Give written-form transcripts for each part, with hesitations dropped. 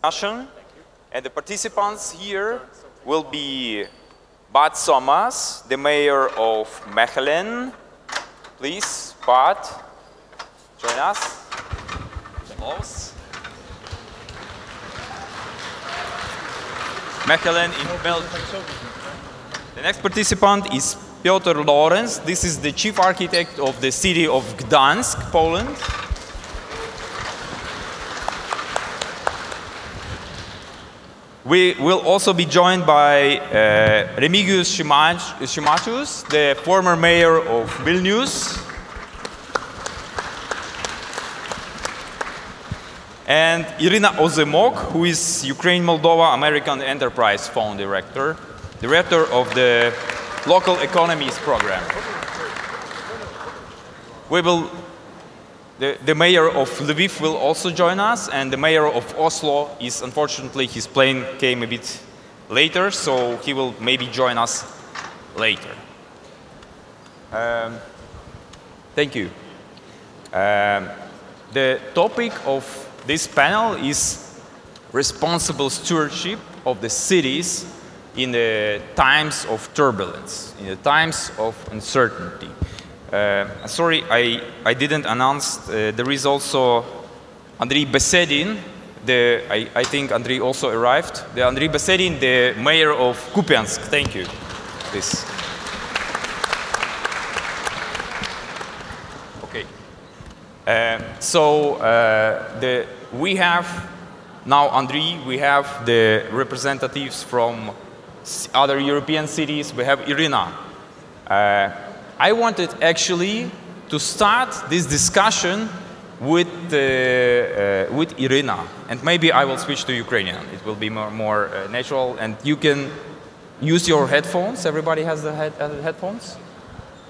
discussion. And the participants here will be Bart Somers, the mayor of Mechelen. Please, Bart, join us. Close. Mechelen in Belgium. The next participant is Piotr Lorens. This is the chief architect of the city of Gdansk, Poland. We will also be joined by Remigijus Šimašius, the former mayor of Vilnius. And Ірина Озимок, who is Ukraine-Moldova American Enterprise Fund director of the Local Economies Program. The mayor of Lviv will also join us, and the mayor of Oslo is, unfortunately, his plane came a bit later, so he will maybe join us later. Thank you. The topic of this panel is responsible stewardship of the cities in the times of turbulence, in the times of uncertainty. Sorry, I didn't announce. There is also Andrій Besedin. I think Andrій also arrived. The Andrій Besedin, the mayor of Kup'янsk. Thank you. Please. Okay. We have now Andrій. We have the representatives from other European cities. We have Iryna. I wanted actually to start this discussion with Iryna, and maybe I will switch to Ukrainian. It will be more natural, and you can use your headphones. Everybody has the headphones?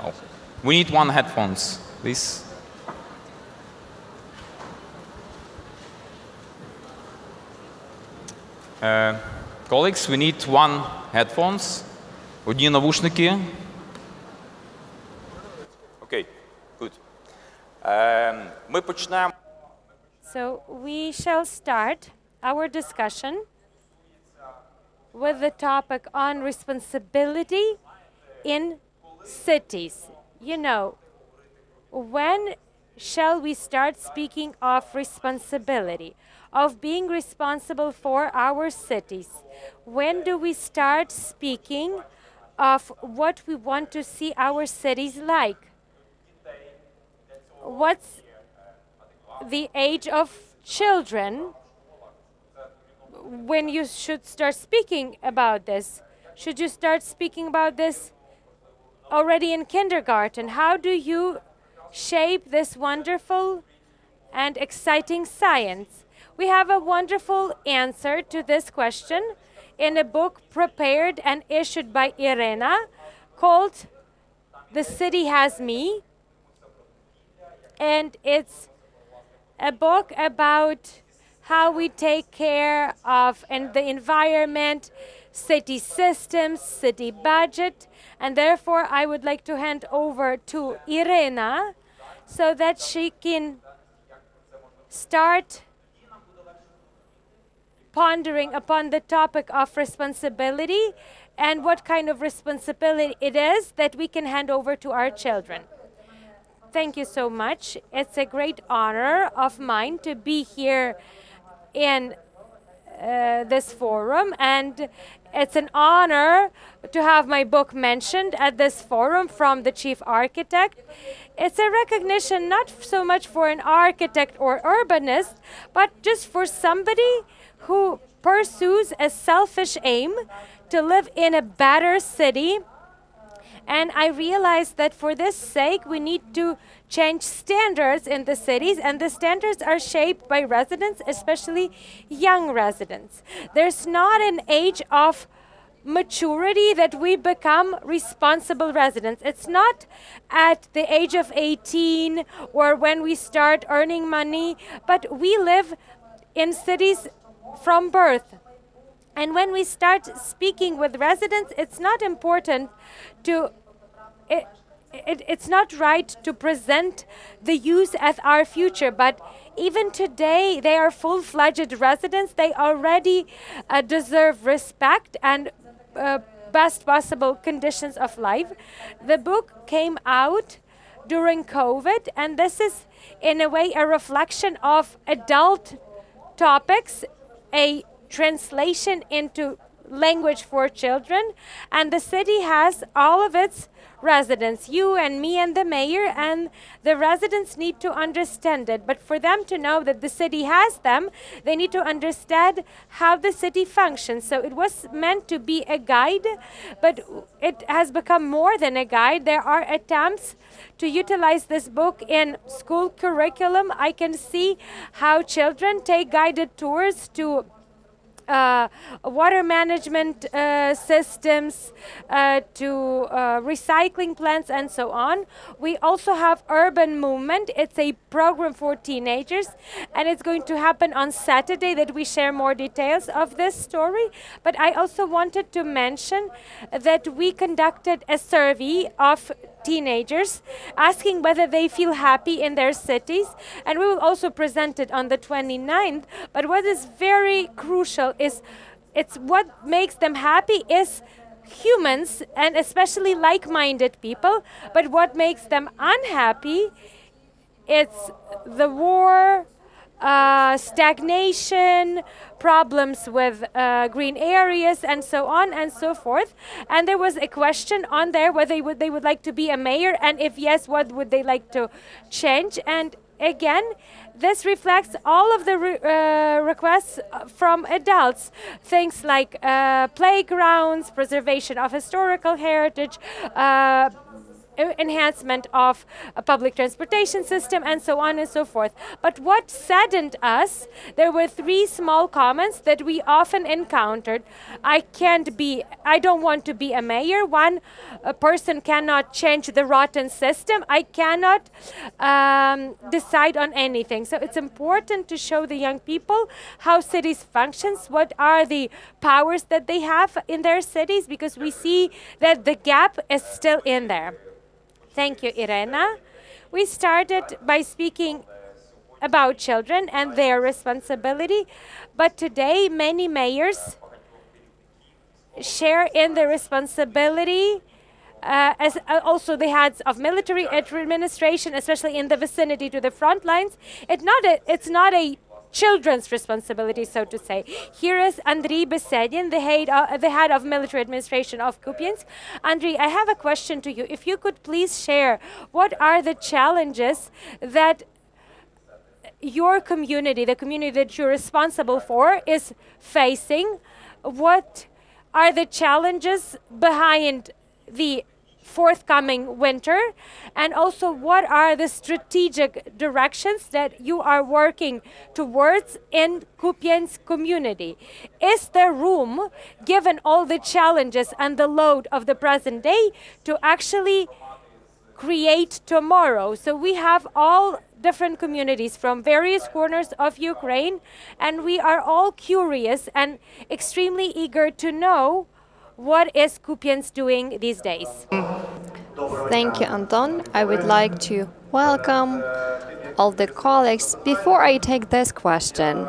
Oh. We need one headphones, please. Colleagues, we need one headphones. Одні навушники. So we shall start our discussion with the topic on responsibility in cities. You know, when shall we start speaking of responsibility, of being responsible for our cities? When do we start speaking of what we want to see our cities like? What's the age of children when you should start speaking about this? Should you start speaking about this already in kindergarten? How do you shape this wonderful and exciting science? We have a wonderful answer to this question in a book prepared and issued by Iryna called The City Has Me. And it's a book about how we take care of the environment, city systems, city budget. And therefore, I would like to hand over to Iryna so that she can start pondering upon the topic of responsibility and what kind of responsibility it is that we can hand over to our children. Thank you so much. It's a great honor of mine to be here in this forum, and it's an honor to have my book mentioned at this forum from the chief architect. It's a recognition not so much for an architect or urbanist, but just for somebody who pursues a selfish aim to live in a better city. And I realized that for this sake, we need to change standards in the cities, and the standards are shaped by residents, especially young residents. There's not an age of maturity that we become responsible residents. It's not at the age of 18 or when we start earning money, but we live in cities from birth. And when we start speaking with residents, it's not important to it's not right to present the youth as our future, but even today they are full-fledged residents. They already deserve respect and best possible conditions of life. The book came out during COVID, and this is in a way a reflection of adult topics, a translation into language for children, and the city has all of its residents, you and me and the mayor, and the residents need to understand it. But for them to know that the city has them, they need to understand how the city functions. So it was meant to be a guide, but it has become more than a guide. There are attempts to utilize this book in school curriculum. I can see how children take guided tours to water management systems, to recycling plants, and so on. We also have Urban Movement. It's a program for teenagers, and it's going to happen on Saturday that we share more details of this story. But I also wanted to mention that we conducted a survey of teenagers asking whether they feel happy in their cities, and we will also present it on the 29th. But what is very crucial is it's what makes them happy is humans, and especially like-minded people. But what makes them unhappy, it's the war, stagnation, problems with green areas, and so on and so forth. And there was a question on there whether they would like to be a mayor, and if yes, what would they like to change. And again, this reflects all of the requests from adults. Things like playgrounds, preservation of historical heritage, enhancement of a public transportation system, and so on and so forth. But what saddened us, there were 3 small comments that we often encountered. I don't want to be a mayor. One, a person cannot change the rotten system. I cannot decide on anything. So it's important to show the young people how cities functions, what are the powers that they have in their cities, because we see that the gap is still in there. Thank you, Irina. We started by speaking about children and their responsibility, but today many mayors share in the responsibility as also the heads of military administration, especially in the vicinity to the front lines. It's not a children's responsibility, so to say. Here is Andriy Besedin, the head of military administration of Kupiansk. Andriy, I have a question to you. If you could please share, what are the challenges that your community, the community that you're responsible for, is facing? What are the challenges behind the forthcoming winter, and also what are the strategic directions that you are working towards in Kupiansk community? Is there room, given all the challenges and the load of the present day, to actually create tomorrow? So we have all different communities from various corners of Ukraine, and we are all curious and extremely eager to know what is Kupiansk doing these days. Thank you, Anton. I would like to welcome all the colleagues. Before I take this question,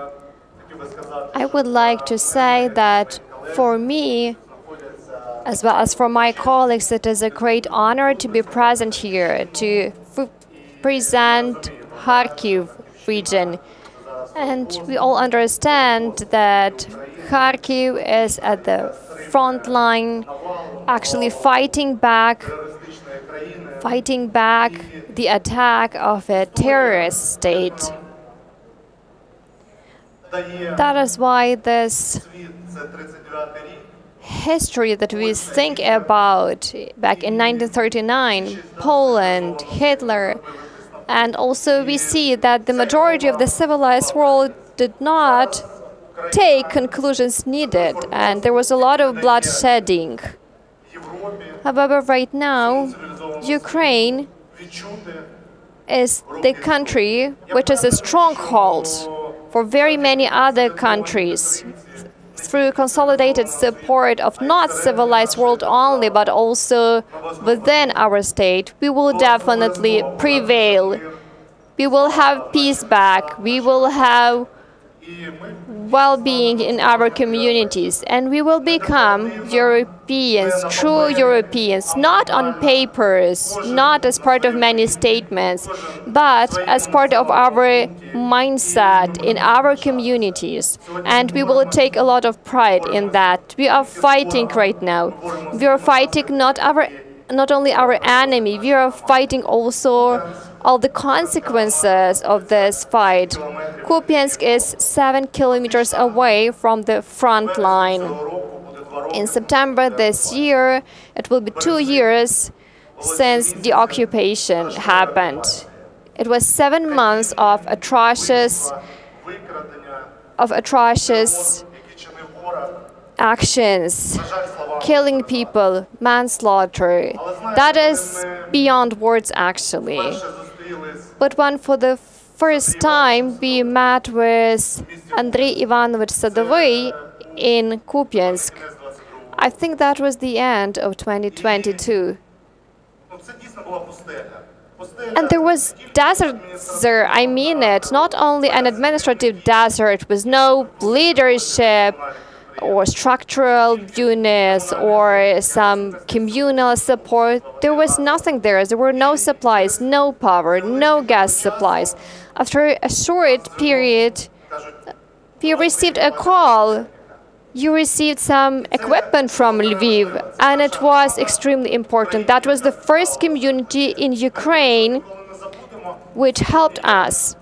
I would like to say that for me, as well as for my colleagues, it is a great honor to be present here to present Kharkiv region. And we all understand that Kharkiv is at the front line, actually fighting back the attack of a terrorist state. That is why this history that we think about back in 1939, Poland, Hitler, and also we see that the majority of the civilized world did not take conclusions needed, and there was a lot of bloodshedding. However, right now, Ukraine is the country which is a stronghold for very many other countries, through consolidated support of not civilized world only, but also within our state, we will definitely prevail. We will have peace back. We will have well-being in our communities, and we will become Europeans, true Europeans, not on papers, not as part of many statements, but as part of our mindset in our communities. And we will take a lot of pride in that. We are fighting right now. We are fighting not only our enemy, we are fighting also all the consequences of this fight. Kupiansk is 7 kilometers away from the front line. In September this year, it will be 2 years since the occupation happened. It was 7 months of atrocious actions, killing people, manslaughter. That is beyond words, actually. But when for the first time we met with Andriy Ivanovich Sadoviy in Kupiansk, I think that was the end of 2022. And there was desert there, I mean it, not only an administrative desert with no leadership or structural units or some communal support. There was nothing there. There were no supplies, no power, no gas supplies. After a short period, we received a call. You received some equipment from Lviv, and it was extremely important. That was the first community in Ukraine which helped us.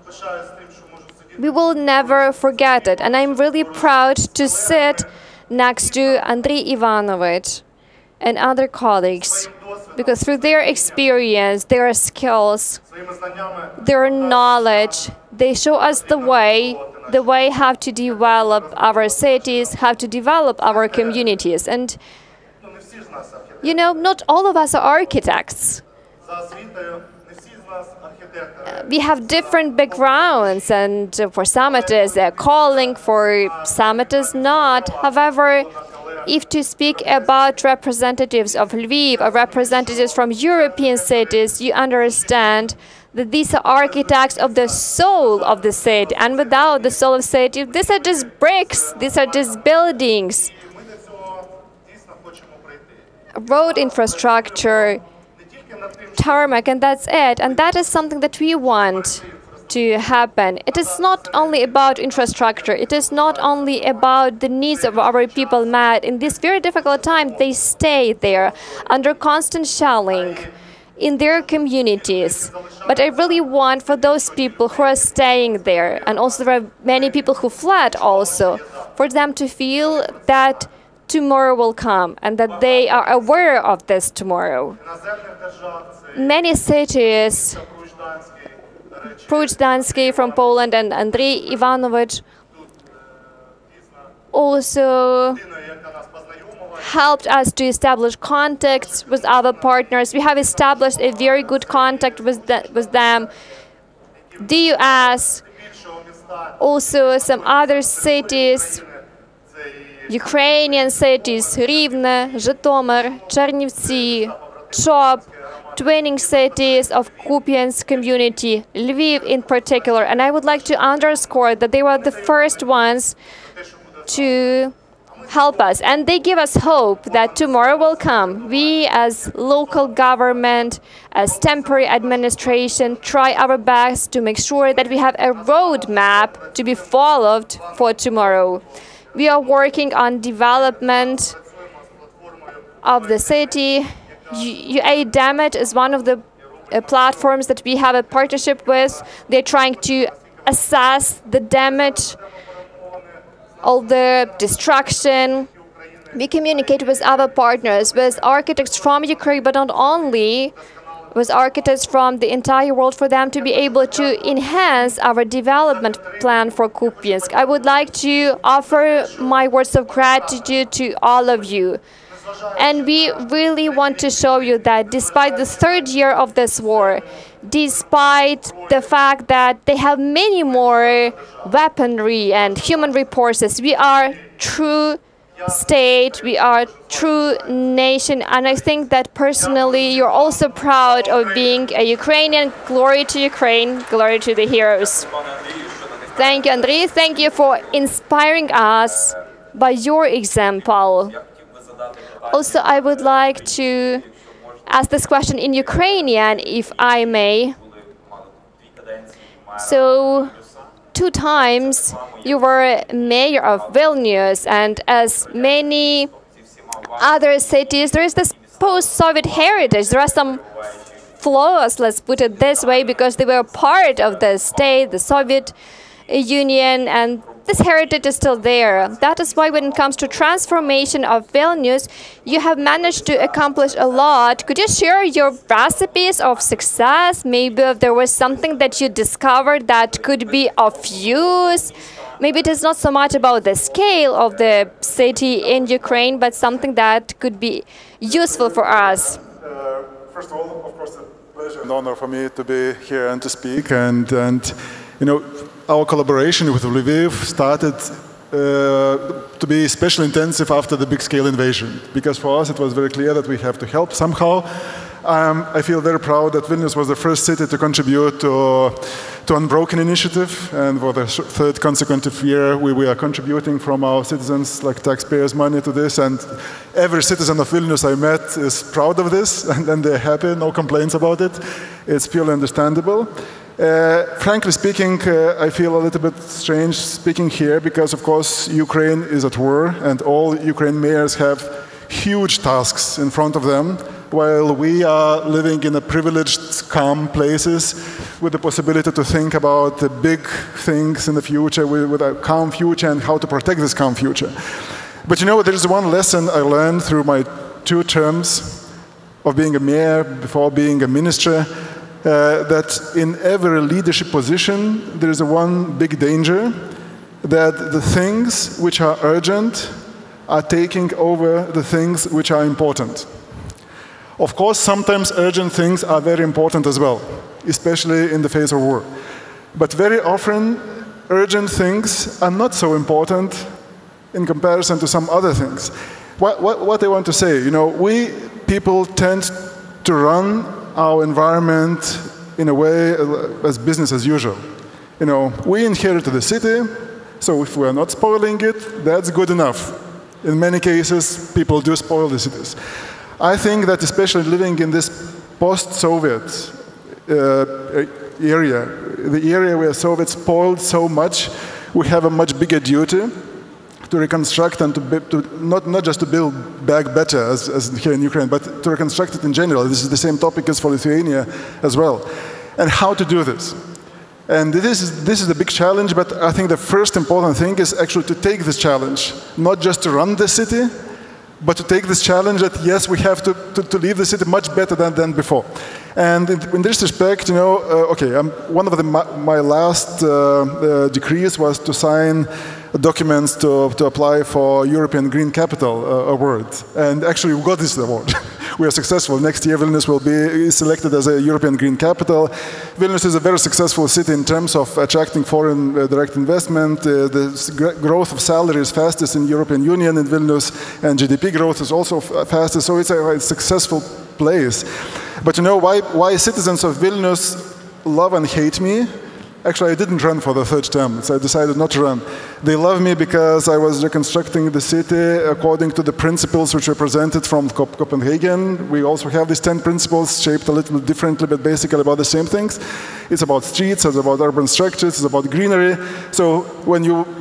We will never forget it, and I'm really proud to sit next to Andriy Ivanovich and other colleagues, because through their experience, their skills, their knowledge, they show us the way how to develop our cities, how to develop our communities. And, you know, not all of us are architects. We have different backgrounds, and for some it is a calling, for some it is not. However, if to speak about representatives of Lviv or representatives from European cities, you understand that these are architects of the soul of the city, and without the soul of the city, these are just bricks, these are just buildings, road infrastructure, tarmac, and that's it. And that is something that we want to happen. It is not only about infrastructure, it is not only about the needs of our people met. In this very difficult time, they stay there under constant shelling in their communities. But I really want for those people who are staying there, and also there are many people who fled also, for them to feel that tomorrow will come and that they are aware of this tomorrow. Many cities, Ґданський from Poland and Andriy Ivanovich, also helped us to establish contacts with other partners. We have established a very good contact with them. The US, also some other cities, Ukrainian cities, Rivne, Zhytomyr, Chernivtsi, Chop, twinning cities of Kupiansk community, Lviv in particular. And I would like to underscore that they were the first ones to help us. And they give us hope that tomorrow will come. We as local government, as temporary administration, try our best to make sure that we have a roadmap to be followed for tomorrow. We are working on development of the city. UA Damage is one of the platforms that we have a partnership with. They're trying to assess the damage, all the destruction. We communicate with other partners, with architects from Ukraine, but not only, with architects from the entire world, for them to be able to enhance our development plan for Kupiansk. I would like to offer my words of gratitude to all of you. And we really want to show you that despite the third year of this war, despite the fact that they have many more weaponry and human resources, we are true state, we are true nation, and I think that personally you're also proud of being a Ukrainian. Glory to Ukraine, glory to the heroes. Thank you, Andriy. Thank you for inspiring us by your example. Also, I would like to ask this question in Ukrainian, if I may. So, 2 times you were mayor of Vilnius, and as many other cities, there is this post-Soviet heritage. There are some flaws, let's put it this way, because they were part of the state, the Soviet Union, and this heritage is still there. That is why when it comes to transformation of Vilnius, you have managed to accomplish a lot. Could you share your recipes of success? Maybe if there was something that you discovered that could be of use. Maybe it is not so much about the scale of the city in Ukraine, but something that could be useful for us. First of all, of course, a pleasure and honor for me to be here and to speak. And you know, our collaboration with Lviv started to be especially intensive after the big-scale invasion, because for us it was very clear that we have to help somehow. I feel very proud that Vilnius was the first city to contribute to Unbroken initiative, and for the 3rd consecutive year we are contributing from our citizens, like taxpayers' money, to this, and every citizen of Vilnius I met is proud of this, and they're happy, no complaints about it. It's purely understandable. Frankly speaking, I feel a little bit strange speaking here because, of course, Ukraine is at war and all Ukraine mayors have huge tasks in front of them, while we are living in a privileged, calm places with the possibility to think about the big things in the future, with a calm future and how to protect this calm future. But you know, there is one lesson I learned through my 2 terms of being a mayor before being a minister, that in every leadership position there is one big danger, that the things which are urgent are taking over the things which are important. Of course, sometimes urgent things are very important as well, especially in the face of war. But very often, urgent things are not so important in comparison to some other things. What I want to say, you know, we people tend to run our environment in a way as business as usual. You know, we inherited the city, so if we are not spoiling it, that's good enough. In many cases, people do spoil the cities. I think that especially living in this post-Soviet area, the area where Soviets spoiled so much, we have a much bigger duty to reconstruct and not just to build back better as here in Ukraine, but to reconstruct it in general. This is the same topic as for Lithuania as well. And how to do this? And this is the big challenge, but I think the first important thing is actually to take this challenge, not just to run the city, but to take this challenge that, yes, we have to leave the city much better than before. And in this respect, you know, one of my last decrees was to sign documents to apply for European Green Capital Award. And actually, we got this award. We are successful. Next year, Vilnius will be selected as a European Green Capital. Vilnius is a very successful city in terms of attracting foreign direct investment. The growth of salary is fastest in the European Union in Vilnius, and GDP growth is also fastest. So it's a successful place. But you know why citizens of Vilnius love and hate me? Actually, I didn't run for the 3rd term, so I decided not to run. They love me because I was reconstructing the city according to the principles which were presented from Copenhagen. We also have these 10 principles shaped a little bit differently, but basically about the same things. It's about streets, it's about urban structures, it's about greenery. So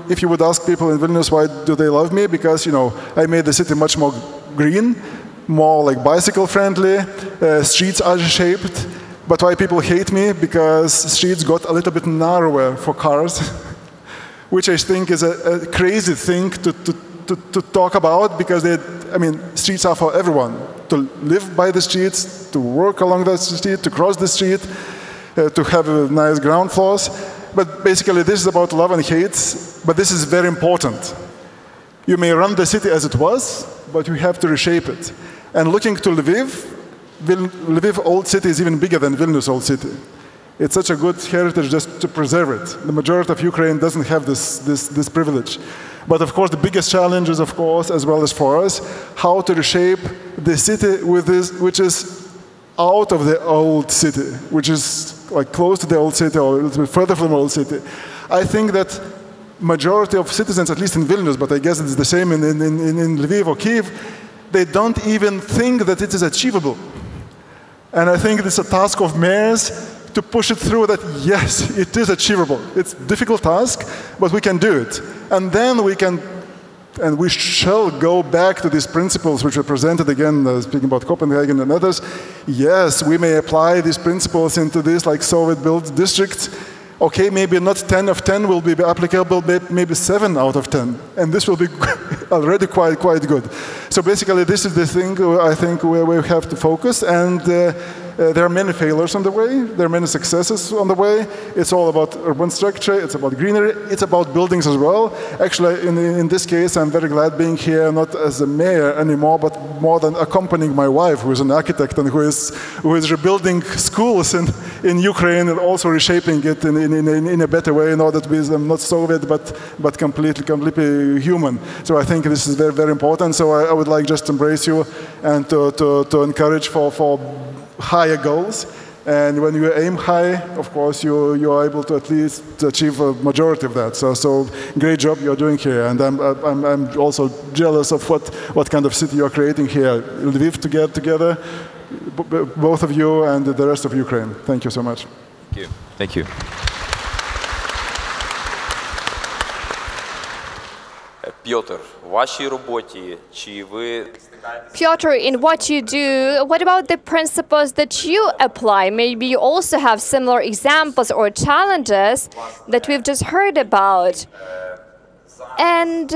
if you would ask people in Vilnius why do they love me, because, you know, I made the city much more green, more like bicycle friendly, streets are shaped. But why people hate me? Because streets got a little bit narrower for cars, which I think is a crazy thing to talk about, because streets are for everyone. To live by the streets, to work along the street, to cross the street, to have nice ground floors. But basically this is about love and hate, but this is very important. You may run the city as it was, but you have to reshape it. And looking to Lviv Old City is even bigger than Vilnius Old City. It's such a good heritage just to preserve it. The majority of Ukraine doesn't have this privilege. But of course, the biggest challenge is, of course, as well as for us, how to reshape the city with this, which is out of the old city, which is like close to the old city or a little bit further from the old city. I think that majority of citizens, at least in Vilnius, but I guess it's the same in Lviv or Kyiv, they don't even think that it is achievable. And I think it's a task of mayors to push it through that, yes, it is achievable. It's a difficult task, but we can do it. And then we can, and we shall go back to these principles which were presented again, speaking about Copenhagen and others. Yes, we may apply these principles into this like Soviet-built districts. Okay, maybe not 10 of 10 will be applicable, but maybe 7 out of 10. And this will be already quite good. So basically, this is the thing I think where we have to focus. And there are many failures on the way. There are many successes on the way. It's all about urban structure. It's about greenery. It's about buildings as well. Actually, in this case, I'm very glad being here, not as a mayor anymore, but more than accompanying my wife, who is an architect and who is rebuilding schools in Ukraine and also reshaping it in a better way in order to be not Soviet, but completely human. So I think this is very, very important. So I would like just to embrace you and to encourage for higher goals, and when you aim high, of course, you are able to at least achieve a majority of that. So great job you're doing here, and I'm also jealous of what kind of city you're creating here. Lviv together, both of you and the rest of Ukraine. Thank you so much. Thank you. Thank you. Piotr, в вашій роботі чи ви Piotr, in what you do, what about the principles that you apply? Maybe you also have similar examples or challenges that we've just heard about. And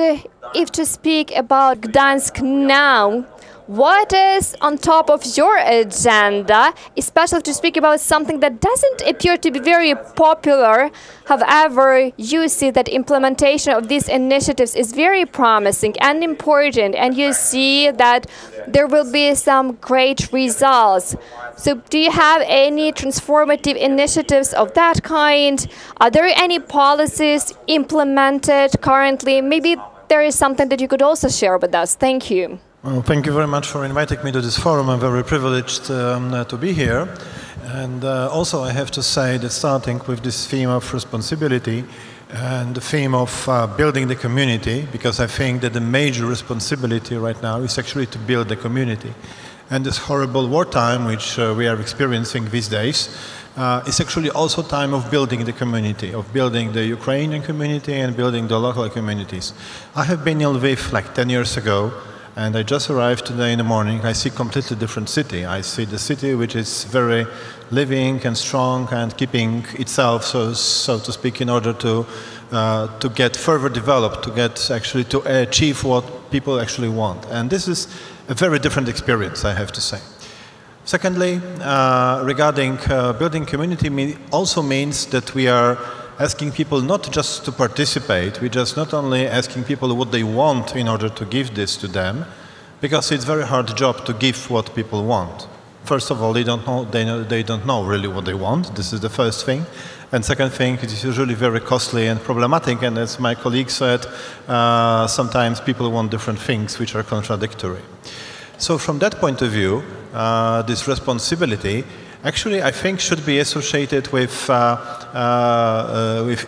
if to speak about Gdansk now, what is on top of your agenda, especially to speak about something that doesn't appear to be very popular? However, you see that implementation of these initiatives is very promising and important, and you see that there will be some great results. So do you have any transformative initiatives of that kind? Are there any policies implemented currently? Maybe there is something that you could also share with us. Thank you. Well, thank you very much for inviting me to this forum. I'm very privileged to be here. And also I have to say that starting with this theme of responsibility and the theme of building the community, because I think that the major responsibility right now is actually to build the community. And this horrible wartime which we are experiencing these days is actually also time of building the community, of building the Ukrainian community and building the local communities. I have been in Lviv like 10 years ago, and I just arrived today in the morning. I see a completely different city. I see the city which is very living and strong and keeping itself, so to speak, in order to get further developed, to achieve what people actually want. And this is a very different experience, I have to say. Secondly, regarding building community also means that we are asking people not just to participate, we're just not only asking people what they want in order to give this to them, because it's a very hard job to give what people want. First of all, they don't know really what they want. This is the first thing. And second thing, it is usually very costly and problematic, and as my colleague said, sometimes people want different things which are contradictory. So from that point of view, this responsibility actually, I think, should be associated with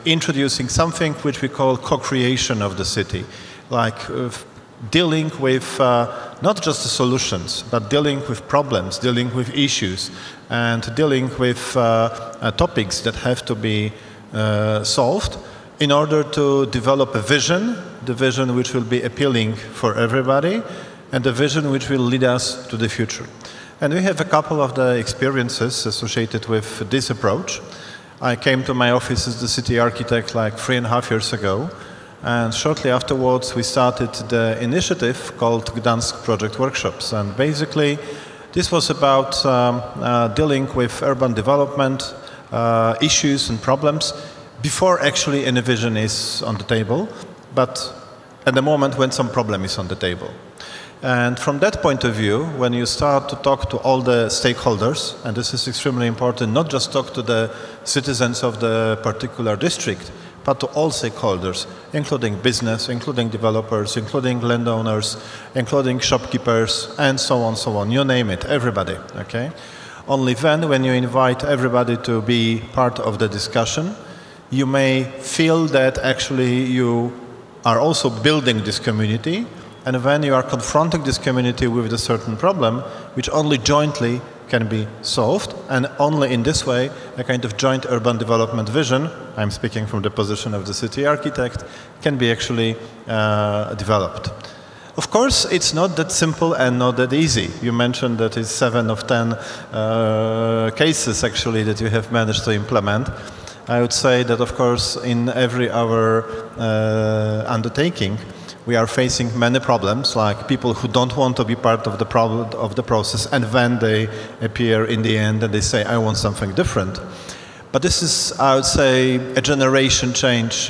introducing something which we call co-creation of the city, like dealing with not just the solutions, but dealing with problems, dealing with issues, and dealing with topics that have to be solved in order to develop a vision, the vision which will be appealing for everybody, and the vision which will lead us to the future. And we have a couple of the experiences associated with this approach. I came to my office as the city architect like 3.5 years ago, and shortly afterwards we started the initiative called Gdansk Project Workshops. And basically this was about dealing with urban development issues and problems before actually any vision is on the table, but at the moment when some problem is on the table. And from that point of view, when you start to talk to all the stakeholders, and this is extremely important, not just talk to the citizens of the particular district, but to all stakeholders, including business, including developers, including landowners, including shopkeepers, and so on, you name it, everybody, okay? Only then, when you invite everybody to be part of the discussion, you may feel that actually you are also building this community, and when you are confronting this community with a certain problem, which only jointly can be solved, and only in this way a kind of joint urban development vision, I'm speaking from the position of the city architect, can be actually developed. Of course, it's not that simple and not that easy. You mentioned that it's 7 of 10 cases actually that you have managed to implement. I would say that, of course, in every our undertaking, we are facing many problems, like people who don't want to be part of the process, and then they appear in the end and they say, I want something different. But this is, I would say, a generation change,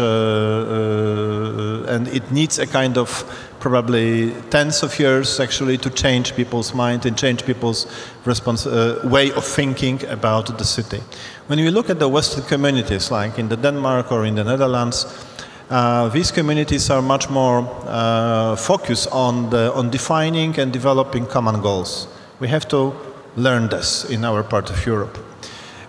and it needs a kind of probably tens of years actually to change people's mind and change people's way of thinking about the city. When we look at the Western communities, like in Denmark or in the Netherlands, these communities are much more focused on defining and developing common goals. We have to learn this in our part of Europe.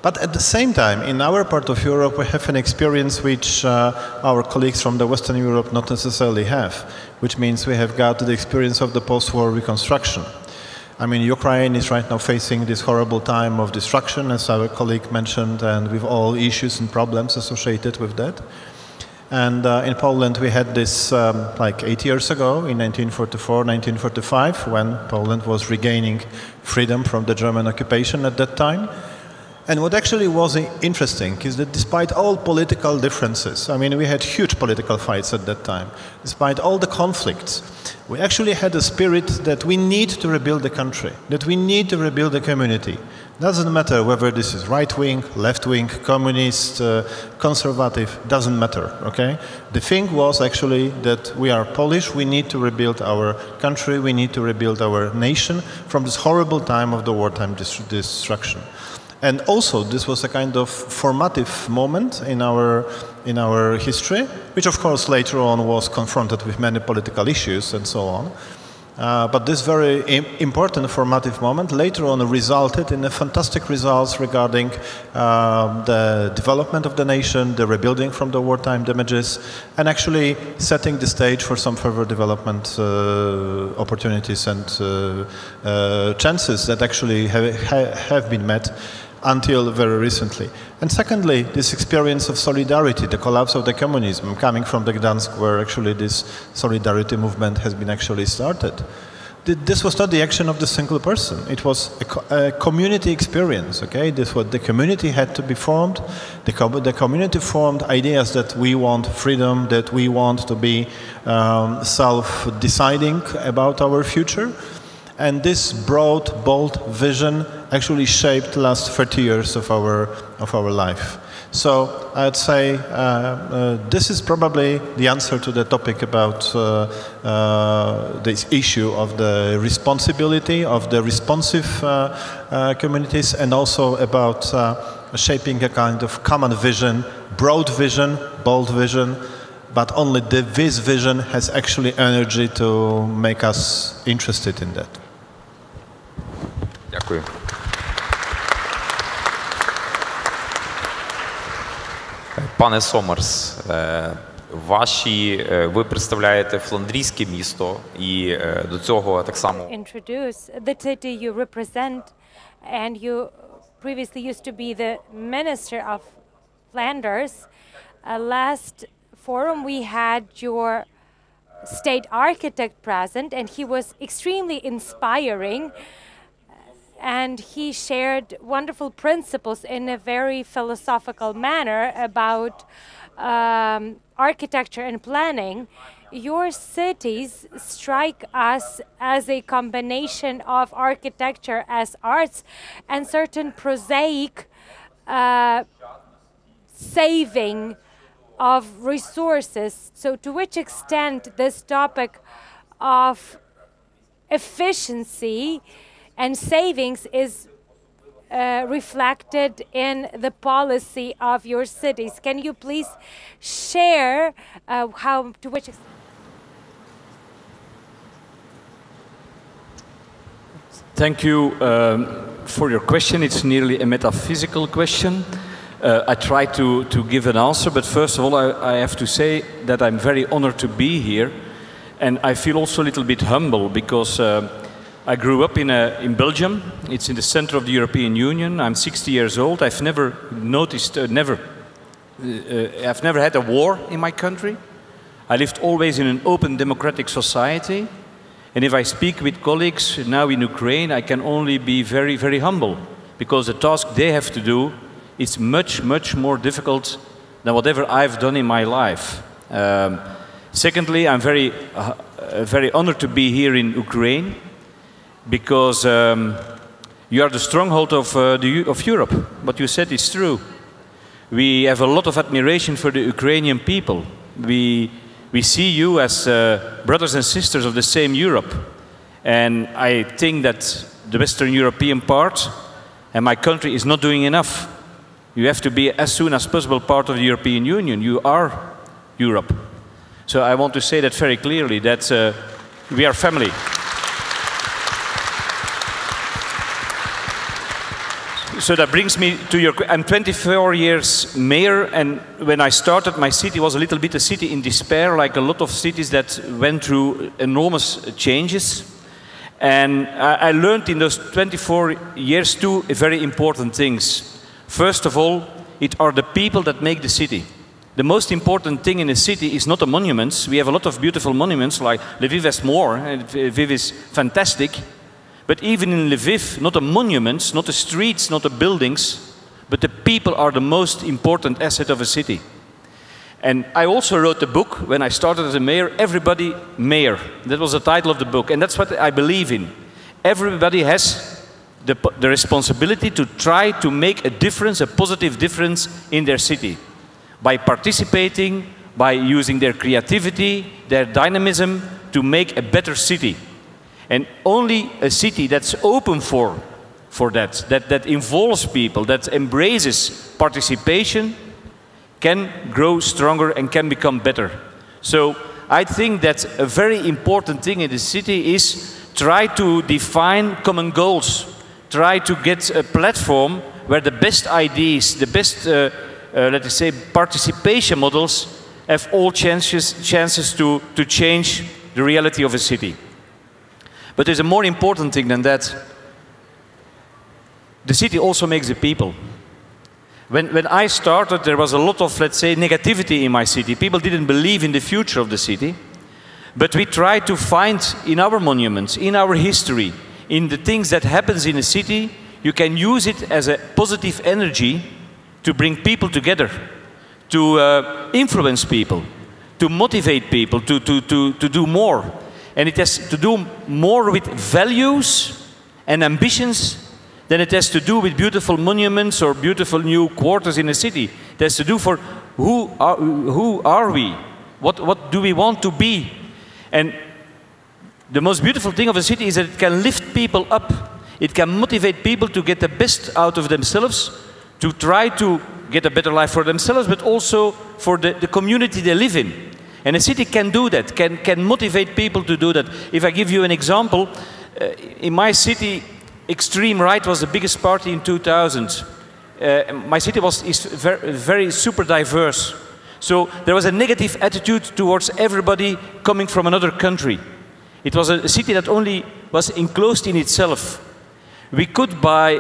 But at the same time, in our part of Europe, we have an experience which our colleagues from the Western Europe not necessarily have, which means we have got the experience of the post-war reconstruction. I mean, Ukraine is right now facing this horrible time of destruction, as our colleague mentioned, and with all issues and problems associated with that. And in Poland, we had this like 8 years ago, in 1944, 1945, when Poland was regaining freedom from the German occupation at that time. And what actually was interesting is that despite all political differences, I mean, we had huge political fights at that time, despite all the conflicts, we actually had a spirit that we need to rebuild the country, that we need to rebuild the community. Doesn't matter whether this is right-wing, left-wing, communist, conservative, doesn't matter, okay? The thing was actually that we are Polish, we need to rebuild our country, we need to rebuild our nation from this horrible time of the wartime destruction. And also, this was a kind of formative moment in our history, which of course later on was confronted with many political issues and so on. But this very important formative moment later on resulted in a fantastic results regarding the development of the nation, the rebuilding from the wartime damages, and actually setting the stage for some further development opportunities and chances that actually have been met until very recently. And secondly, this experience of solidarity, the collapse of the communism, coming from the Gdansk, where actually this solidarity movement has been actually started. This was not the action of the single person. It was a community experience, okay? This was the community had to be formed. The community formed ideas that we want freedom, that we want to be self-deciding about our future. And this broad, bold vision actually shaped the last 30 years of our life. So I'd say this is probably the answer to the topic about this issue of the responsibility of the responsive communities, and also about shaping a kind of common vision, broad vision, bold vision, but only this vision has actually energy to make us interested in that. Дякую. Пане Сомерс, ви представляєте фландрійське місто, і до цього так само... Introduce the city you represent, and you previously used to be the Minister of Flanders. Last forum we had your state architect present, and he was extremely inspiring. And he shared wonderful principles in a very philosophical manner about architecture and planning. Your cities strike us as a combination of architecture as arts and certain prosaic saving of resources. So to which extent this topic of efficiency and savings is reflected in the policy of your cities. Can you please share to which extent? Thank you for your question. It's nearly a metaphysical question. I try to give an answer, but first of all, I have to say that I'm very honored to be here, and I feel also a little bit humble because I grew up in Belgium. It's in the center of the European Union. I'm 60 years old. I've never noticed, I've never had a war in my country. I lived always in an open democratic society. And if I speak with colleagues now in Ukraine, I can only be very, very humble, because the task they have to do is much, much more difficult than whatever I've done in my life. Secondly, I'm very, very honored to be here in Ukraine, because you are the stronghold of Europe. What you said is true. We have a lot of admiration for the Ukrainian people. We see you as brothers and sisters of the same Europe. And I think that the Western European part and my country is not doing enough. You have to be as soon as possible part of the European Union. You are Europe. So I want to say that very clearly, that we are family. So that brings me to your... I'm 24 years mayor, and when I started, my city was a little bit a city in despair, like a lot of cities that went through enormous changes. And I learned in those 24 years two very important things. First of all, it are the people that make the city. The most important thing in a city is not the monuments. We have a lot of beautiful monuments, like Lviv has more, and Lviv is fantastic. But even in Lviv, not the monuments, not the streets, not the buildings, but the people are the most important asset of a city. And I also wrote the book, when I started as a mayor, Everybody Mayor. That was the title of the book, and that's what I believe in. Everybody has the responsibility to try to make a difference, a positive difference in their city. By participating, by using their creativity, their dynamism, to make a better city. And only a city that's open for that involves people, that embraces participation, can grow stronger and can become better. So I think that a very important thing in the city is try to define common goals, try to get a platform where the best ideas, the best, let us say, participation models have all chances to change the reality of a city. But there's a more important thing than that. The city also makes the people. When I started, there was a lot of, let's say, negativity in my city. People didn't believe in the future of the city. But we tried to find in our monuments, in our history, in the things that happens in a city, you can use it as a positive energy to bring people together, to influence people, to motivate people, to do more. And it has to do more with values and ambitions than it has to do with beautiful monuments or beautiful new quarters in a city. It has to do for who are we? What do we want to be? And the most beautiful thing of a city is that it can lift people up. It can motivate people to get the best out of themselves, to try to get a better life for themselves, but also for the community they live in. And a city can do that, can motivate people to do that. If I give you an example, in my city, extreme right was the biggest party in 2000. My city is very super diverse. So there was a negative attitude towards everybody coming from another country. It was a city that only was enclosed in itself. We could, by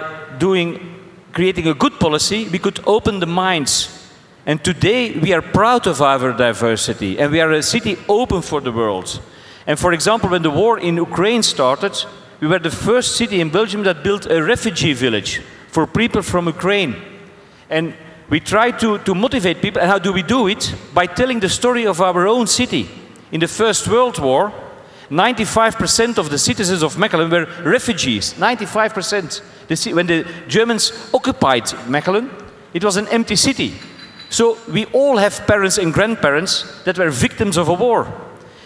creating a good policy, we could open the minds. And today we are proud of our diversity, and we are a city open for the world. And for example, when the war in Ukraine started, we were the first city in Belgium that built a refugee village for people from Ukraine. And we try to motivate people. And how do we do it? By telling the story of our own city. In the First World War, 95% of the citizens of Mechelen were refugees. 95%. When the Germans occupied Mechelen, it was an empty city. So we all have parents and grandparents that were victims of a war.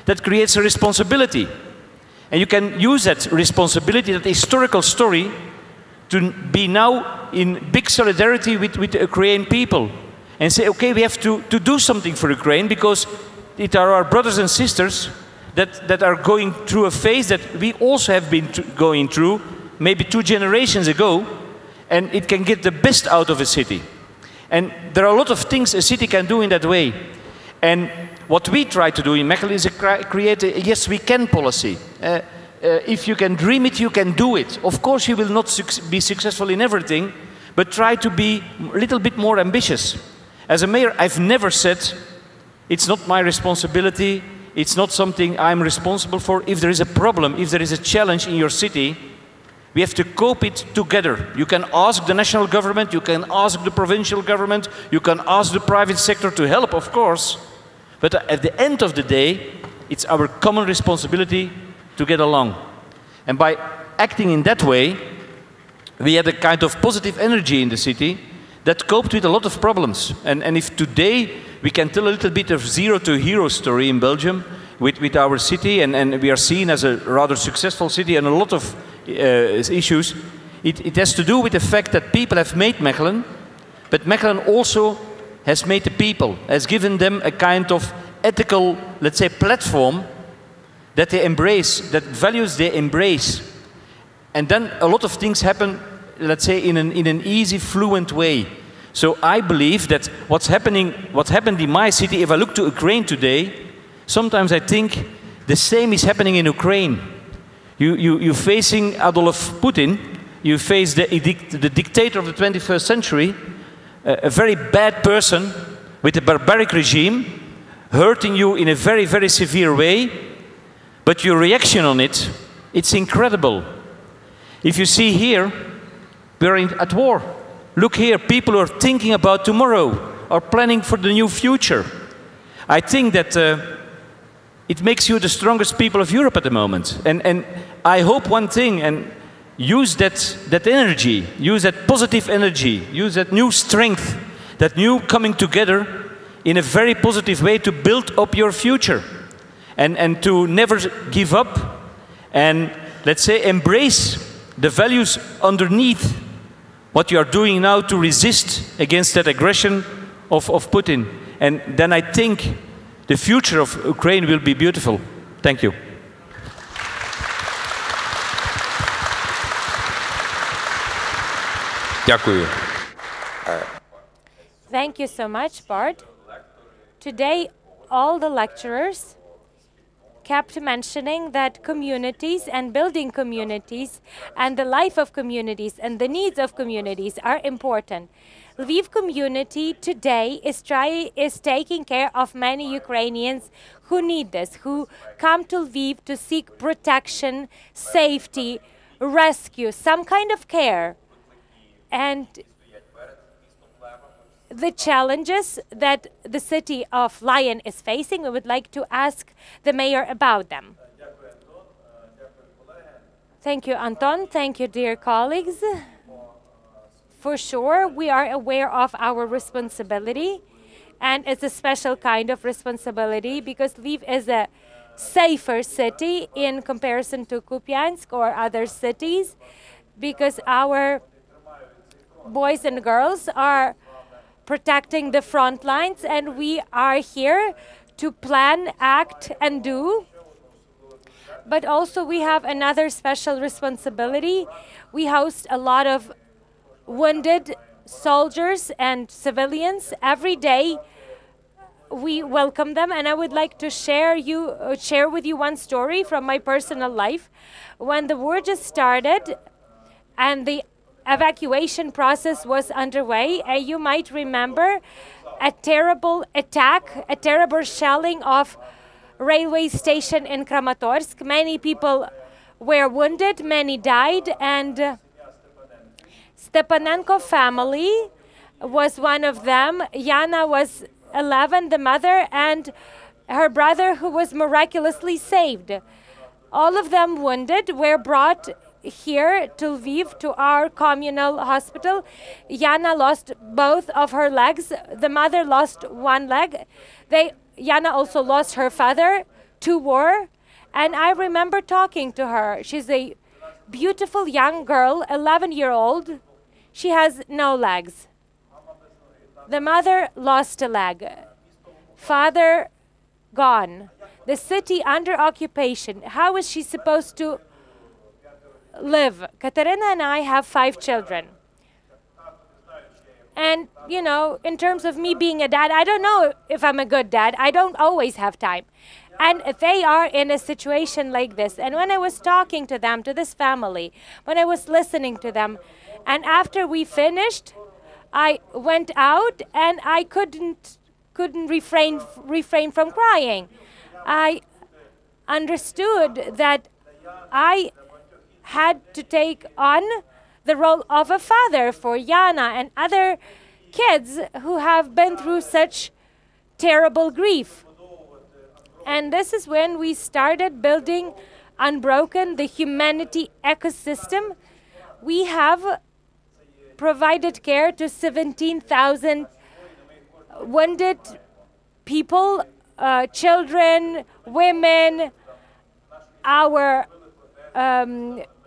That creates a responsibility. And you can use that responsibility, that historical story, to be now in big solidarity with the Ukrainian people and say, okay, we have to do something for Ukraine because it are our brothers and sisters that are going through a phase that we also have been going through maybe 2 generations ago, and it can get the best out of a city. And there are a lot of things a city can do in that way. And what we try to do in Mechelen is create a yes we can policy. If you can dream it, you can do it. Of course you will not be successful in everything, but try to be a little bit more ambitious. As a mayor, I've never said, it's not my responsibility, it's not something I'm responsible for. If there is a problem, if there is a challenge in your city, we have to cope it together. You can ask the national government, you can ask the provincial government, you can ask the private sector to help, of course. But at the end of the day, it's our common responsibility to get along. And by acting in that way, we had a kind of positive energy in the city that coped with a lot of problems. And if today we can tell a little bit of zero to hero story in Belgium with our city, and we are seen as a rather successful city and a lot of issues, it has to do with the fact that people have made Mechelen, but Mechelen also has made the people, has given them a kind of ethical, let's say, platform that they embrace, that values they embrace. And then a lot of things happen, let's say, in an easy, fluent way. So I believe that what happened in my city, if I look to Ukraine today, sometimes I think the same is happening in Ukraine. You're facing Adolf Putin, you face the dictator of the 21st century, a very bad person with a barbaric regime, hurting you in a very, very severe way, but your reaction on it, it's incredible. If you see here, we're at war. Look here, people who are thinking about tomorrow, are planning for the new future. I think that it makes you the strongest people of Europe at the moment. And I hope one thing, and use that energy, use that positive energy, use that new strength, that new coming together in a very positive way to build up your future. And to never give up, and let's say embrace the values underneath what you are doing now to resist against that aggression of Putin. And then I think the future of Ukraine will be beautiful. Thank you. Дякую. Thank you so much, Bart. Today, all the lecturers kept mentioning that communities and building communities and the life of communities and the needs of communities are important. Lviv community today is taking care of many Ukrainians who need this, who come to Lviv to seek protection, safety, rescue, some kind of care. And the challenges that the city of Lyon is facing, we would like to ask the mayor about them. Thank you, Anton. Thank you, dear colleagues. For sure, we are aware of our responsibility, and it's a special kind of responsibility because Lviv is a safer city in comparison to Kup'янsk or other cities, because our boys and girls are protecting the front lines, and we are here to plan, act, and do. But also we have another special responsibility. We host a lot of wounded soldiers and civilians. Every day we welcome them, and I would like to share with you one story from my personal life. When the war just started and the evacuation process was underway, you might remember a terrible attack, a terrible shelling of railway station in Kramatorsk. Many people were wounded, many died, and Stepanenko family was one of them. Yana was 11, the mother, and her brother, who was miraculously saved. All of them wounded were brought here to Lviv, to our communal hospital. Yana lost both of her legs. The mother lost one leg. Yana also lost her father to war. And I remember talking to her. She's a beautiful young girl, 11-year-old. She has no legs. The mother lost a leg. Father gone. The city under occupation. How is she supposed to live? Katerina and I have 5 children. And, you know, in terms of me being a dad, I don't know if I'm a good dad. I don't always have time. And they are in a situation like this. And when I was talking to them, to this family, when I was listening to them, and after we finished, I went out and I couldn't refrain from crying. I understood that I had to take on the role of a father for Jana and other kids who have been through such terrible grief. And this is when we started building Unbroken, the humanity ecosystem. We have provided care to 17,000 wounded people, children, women, our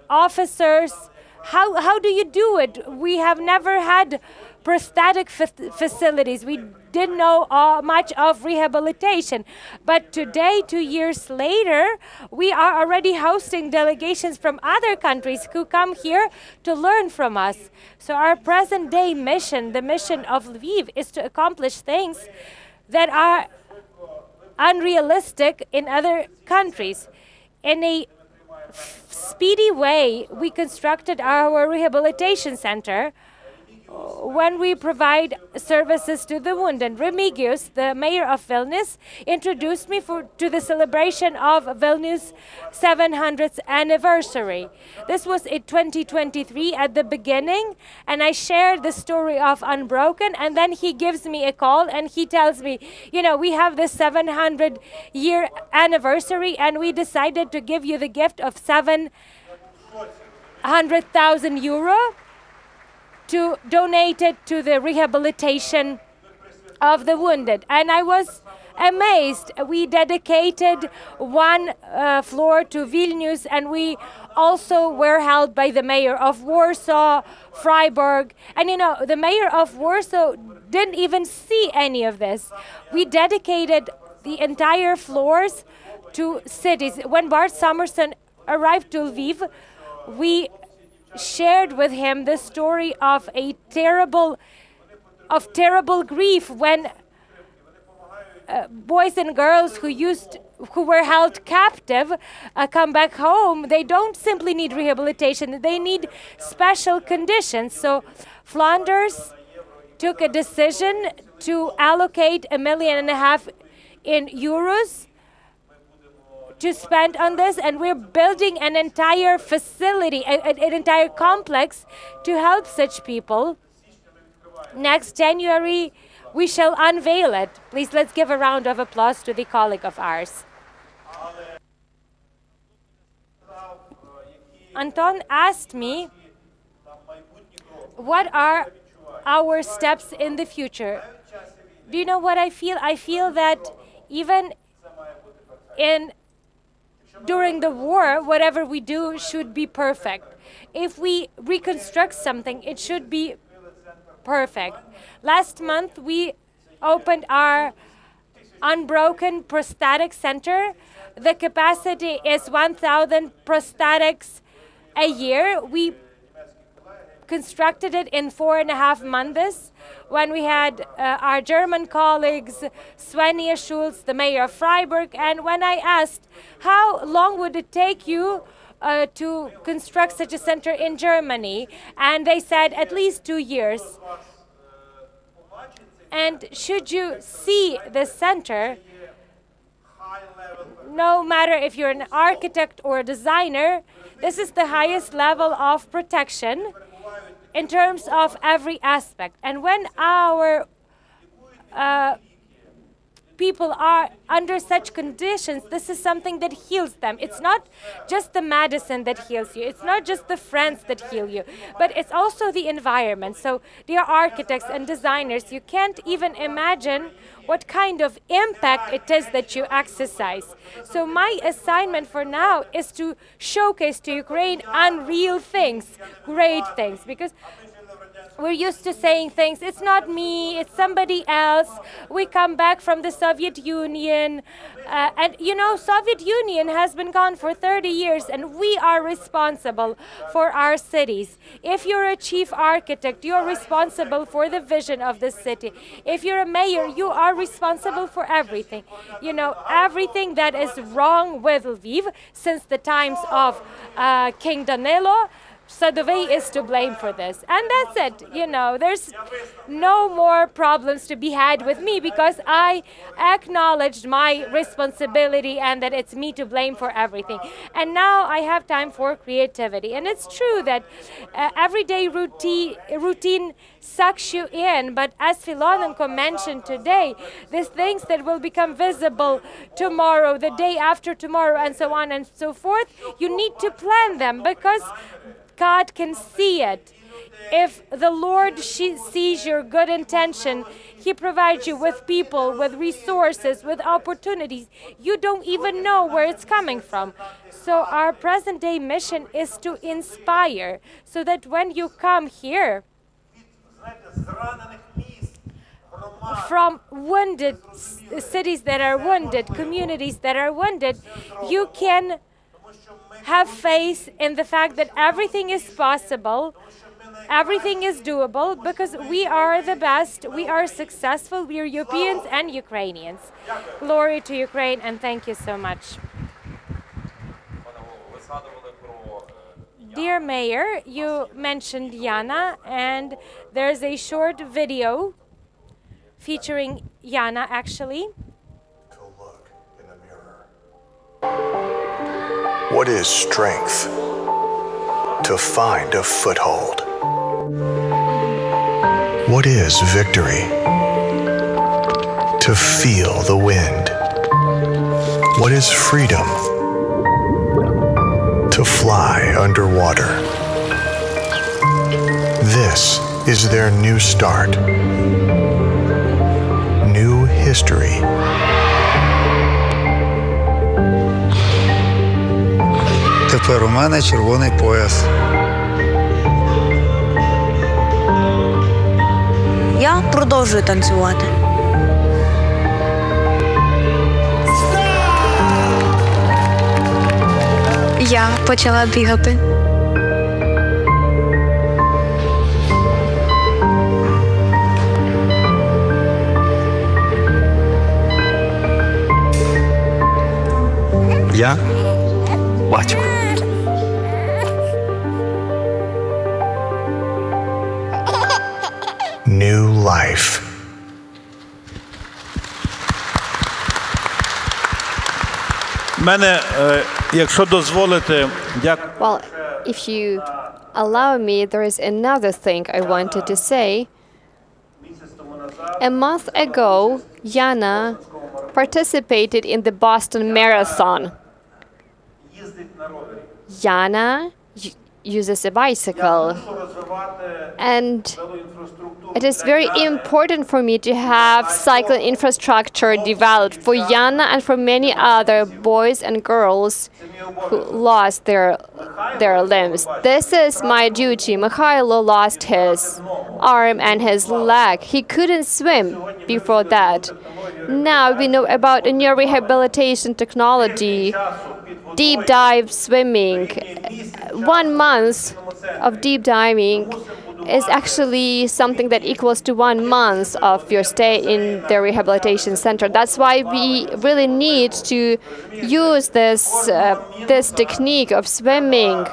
officers. How do you do it? We have never had prosthetic facilities. We didn't know much of rehabilitation. But today, 2 years later, we are already hosting delegations from other countries who come here to learn from us. So our present day mission, the mission of Lviv, is to accomplish things that are unrealistic in other countries. In a speedy way, we constructed our rehabilitation center when we provide services to the wounded. Remigijus, the mayor of Vilnius, introduced me to the celebration of Vilnius' 700th anniversary. This was in 2023 at the beginning, and I shared the story of Unbroken, and then he gives me a call and he tells me, you know, we have this 700-year anniversary and we decided to give you the gift of 700,000 euro to donate it to the rehabilitation of the wounded. And I was amazed. We dedicated one floor to Vilnius, and we also were helped by the mayor of Warsaw, Freiburg. And you know, the mayor of Warsaw didn't even see any of this. We dedicated the entire floors to cities. When Bart Somers arrived to Lviv, we shared with him the story of a terrible grief when boys and girls who were held captive come back home. They don't simply need rehabilitation, they need special conditions. So Flanders took a decision to allocate €1.5 million to spend on this, and we're building an entire facility, an entire complex to help such people. Next January, we shall unveil it. Please, let's give a round of applause to the colleague of ours. Anton asked me, what are our steps in the future? Do you know what I feel? I feel that even during the war, whatever we do should be perfect. If we reconstruct something, it should be perfect. Last month, we opened our Unbroken Prosthetic Center. The capacity is 1,000 prosthetics a year. We constructed it in 4.5 months when we had our German colleagues, Svenja Schulz, the mayor of Freiburg, and when I asked, how long would it take you to construct such a center in Germany? And they said at least 2 years. And should you see the center, no matter if you're an architect or a designer, this is the highest level of protection in terms of every aspect. And when our people are under such conditions, this is something that heals them. It's not just the medicine that heals you. It's not just the friends that heal you, but it's also the environment. So, dear architects and designers, you can't even imagine what kind of impact it is that you exercise. So my assignment for now is to showcase to Ukraine unreal things, great things, because we're used to saying things, it's not me, it's somebody else. We come back from the Soviet Union. And you know, Soviet Union has been gone for 30 years and we are responsible for our cities. If you're a chief architect, you're responsible for the vision of the city. If you're a mayor, you are responsible for everything. You know, everything that is wrong with Lviv since the times of King Danilo, Sadoviy is to blame for this. And that's it. You know, there's no more problems to be had with me because I acknowledged my responsibility and that it's me to blame for everything. And now I have time for creativity. And it's true that everyday routine sucks you in, but as Filonenko mentioned today, these things that will become visible tomorrow, the day after tomorrow, and so on and so forth, you need to plan them because God can see it. If the Lord sees your good intention, He provides you with people, with resources, with opportunities. You don't even know where it's coming from. So our present-day mission is to inspire, so that when you come here, from wounded cities that are wounded, communities that are wounded, you can have faith in the fact that everything is possible, everything is doable, because we are the best, we are successful, we are Europeans and Ukrainians. Glory to Ukraine, and thank you so much. Dear Mayor, you mentioned Yana, and there's a short video featuring Yana, actually. What is strength? To find a foothold. What is victory? To feel the wind. What is freedom? To fly underwater. This is their new start. New history. Тепер у мене червоний пояс. Я продовжую танцювати. Я почала бігати. Я батько. New life. Мене, якщо дозволите, Well, if you allow me, there is another thing I wanted to say. A month ago, Yana participated in the Boston Marathon. Yana uses a bicycle, and it is very important for me to have cycling infrastructure developed for Yana and for many other boys and girls who lost their limbs. This is my duty. Mikhailo lost his arm and his leg. He couldn't swim before that. Now we know about a new rehabilitation technology, deep dive swimming. 1 month of deep diving is actually something that equals to 1 month of your stay in the rehabilitation center. That's why we really need to use this technique of swimming.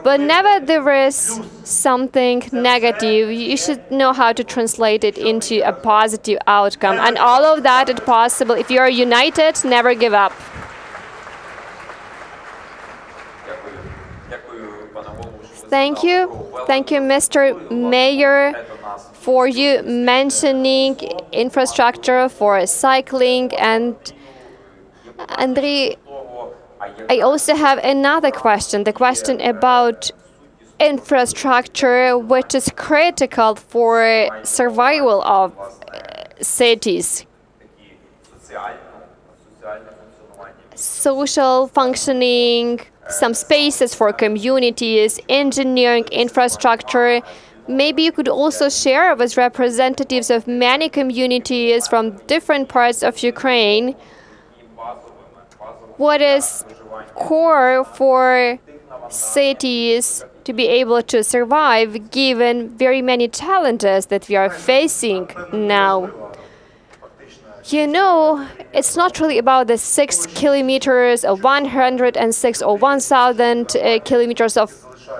Whenever there is something negative, you should know how to translate it into a positive outcome. And all of that is possible if you are united, never give up. Thank you, Mr. Mayor, for you mentioning infrastructure for cycling. And Andriy, I also have another question, the question about infrastructure, which is critical for survival of cities. Social functioning, some spaces for communities, engineering infrastructure. maybe you could also share with representatives of many communities from different parts of Ukraine what is core for cities to be able to survive given very many challenges that we are facing now. You know, it's not really about the 6 kilometers or 106 or 1,000 kilometers of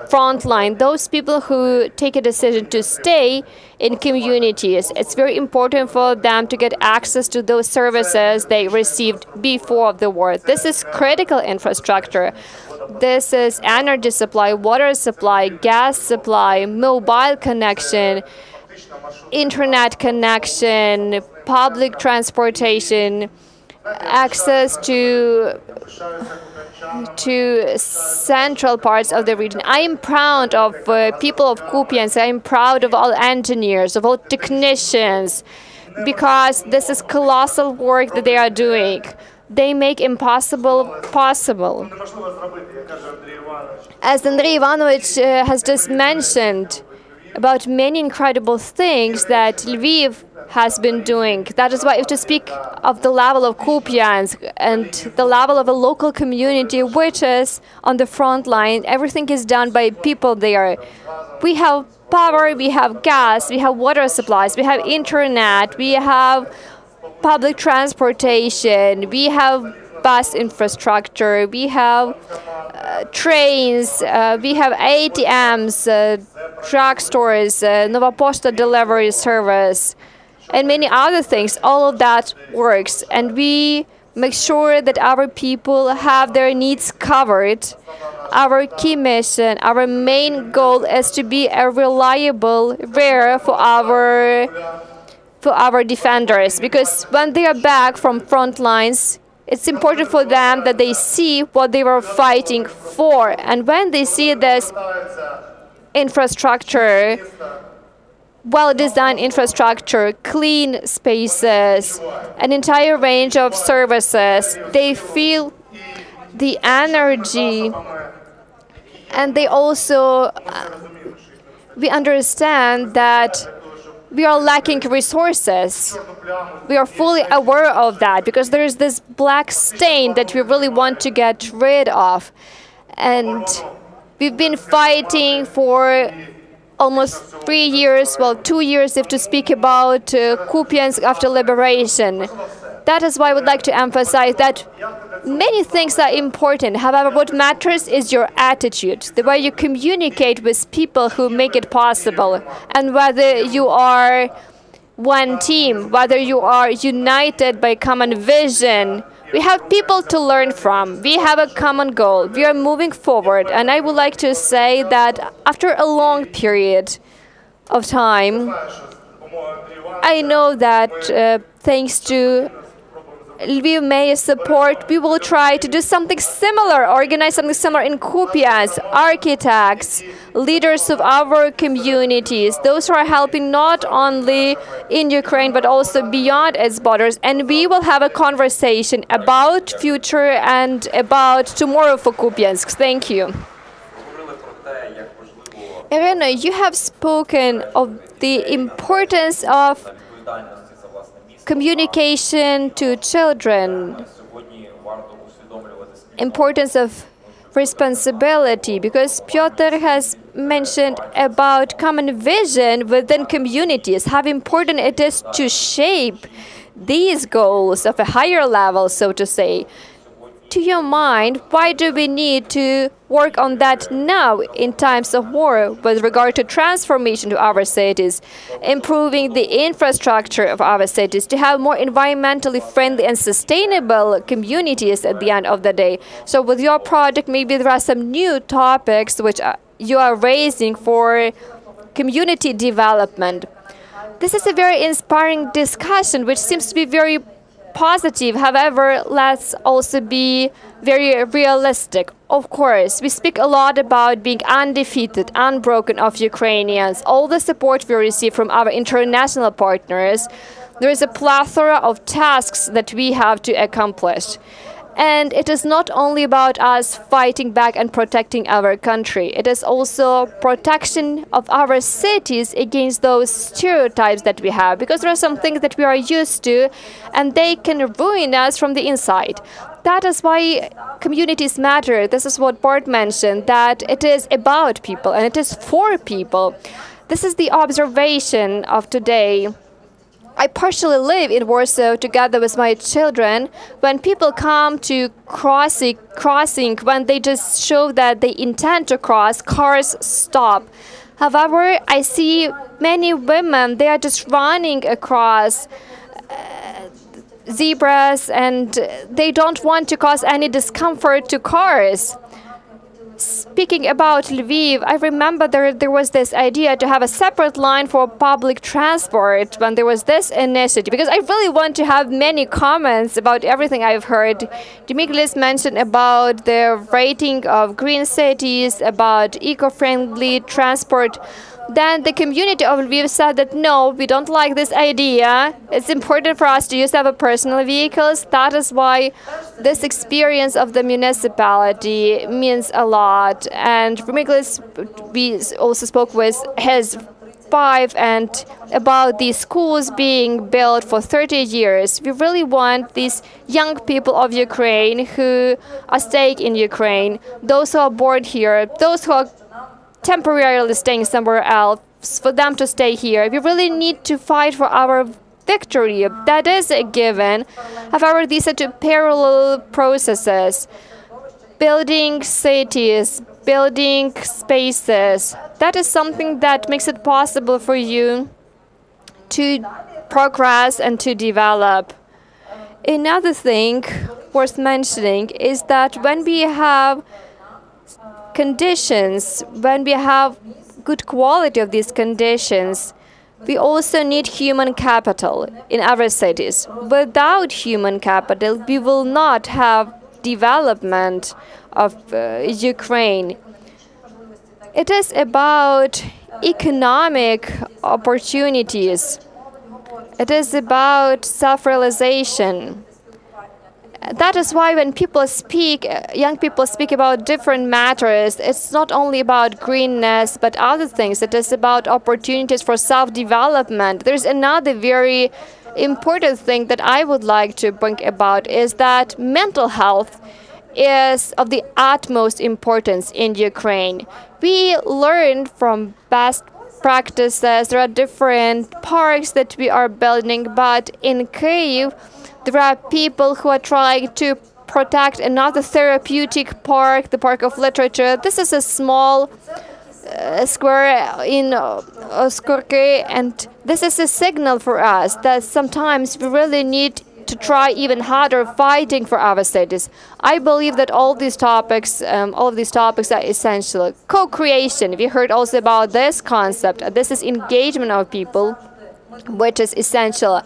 front line. Those people who take a decision to stay in communities, it's very important for them to get access to those services they received before the war. This is critical infrastructure. This is energy supply, water supply, gas supply, mobile connection, internet connection, public transportation, access to central parts of the region. I am proud of people of Kup'янsk. I am proud of all engineers, of all technicians, because this is colossal work that they are doing. They make impossible possible. As Andriy Ivanovich has just mentioned about many incredible things that Lviv has been doing. That is why if to speak of the level of Kup'янsk and the level of a local community which is on the front line, everything is done by people there. We have power, we have gas, we have water supplies, we have internet, we have public transportation, we have bus infrastructure, we have trains, we have ATMs, drugstores, Nova Posta delivery service, and many other things. All of that works, and we make sure that our people have their needs covered. Our key mission, our main goal is to be a reliable rear for our defenders, because when they are back from front lines, it's important for them that they see what they were fighting for. And when they see this infrastructure, well-designed infrastructure, clean spaces, an entire range of services, they feel the energy, and they also, we understand that we are lacking resources. We are fully aware of that because there is this black stain that we really want to get rid of. And we've been fighting for almost 3 years, well, 2 years if to speak about Kup'янsk after liberation. That is why I would like to emphasize that many things are important. However, what matters is your attitude, the way you communicate with people who make it possible, and whether you are one team, whether you are united by common vision. We have people to learn from. We have a common goal. We are moving forward. And I would like to say that after a long period of time, I know that thanks to Lviv Mayor's support, we will try to do something similar, organize something similar in Kup'янsk. Architects, leaders of our communities, those who are helping not only in Ukraine but also beyond its borders. And we will have a conversation about future and about tomorrow for Kup'янsk. Thank you. Irina, you have spoken of the importance of communication to children, importance of responsibility, because Piotr has mentioned about common vision within communities, how important it is to shape these goals of a higher level, so to say. To your mind, why do we need to work on that now in times of war with regard to transformation to our cities, improving the infrastructure of our cities, to have more environmentally friendly and sustainable communities at the end of the day? So with your project, maybe there are some new topics which you are raising for community development. This is a very inspiring discussion, which seems to be very positive. However, let's also be very realistic. Of course, we speak a lot about being undefeated, unbroken of Ukrainians, all the support we receive from our international partners. There is a plethora of tasks that we have to accomplish. And it is not only about us fighting back and protecting our country. It is also protection of our cities against those stereotypes that we have, because there are some things that we are used to and they can ruin us from the inside. That is why communities matter. This is what Bart mentioned, that it is about people and it is for people. This is the observation of today. I partially live in Warsaw together with my children. When people come to crossing, when they just show that they intend to cross, cars stop. However, I see many women, they are just running across zebras and they don't want to cause any discomfort to cars. Speaking about Lviv, I remember there was this idea to have a separate line for public transport when there was this initiative, because I really want to have many comments about everything I've heard. Remigijus mentioned about the rating of green cities, about eco-friendly transport. Then the community of Lviv said that no, we don't like this idea. It's important for us to use our personal vehicles. That is why this experience of the municipality means a lot. And Remigijus, we also spoke with his wife and about these schools being built for 30 years. We really want these young people of Ukraine who are staying in Ukraine, those who are born here, those who are temporarily staying somewhere else, for them to stay here. We really need to fight for our victory. That is a given. However, these are two parallel processes. Building cities, building spaces, that is something that makes it possible for you to progress and to develop. Another thing worth mentioning is that when we have conditions, when we have good quality of these conditions, we also need human capital in our cities. Without human capital, we will not have development of Ukraine. It is about economic opportunities. It is about self-realization. That is why when people speak, young people speak about different matters, it's not only about greenness, but other things. It is about opportunities for self-development. There's another very important thing that I would like to bring about, is that mental health is of the utmost importance in Ukraine. We learn from best practices. There are different parks that we are building, but in Kyiv, there are people who are trying to protect another therapeutic park, the Park of Literature. This is a small square in Oskorki, and this is a signal for us that sometimes we really need to try even harder fighting for our cities. I believe that all of these topics are essential. Co-creation, we heard also about this concept. This is engagement of people, which is essential.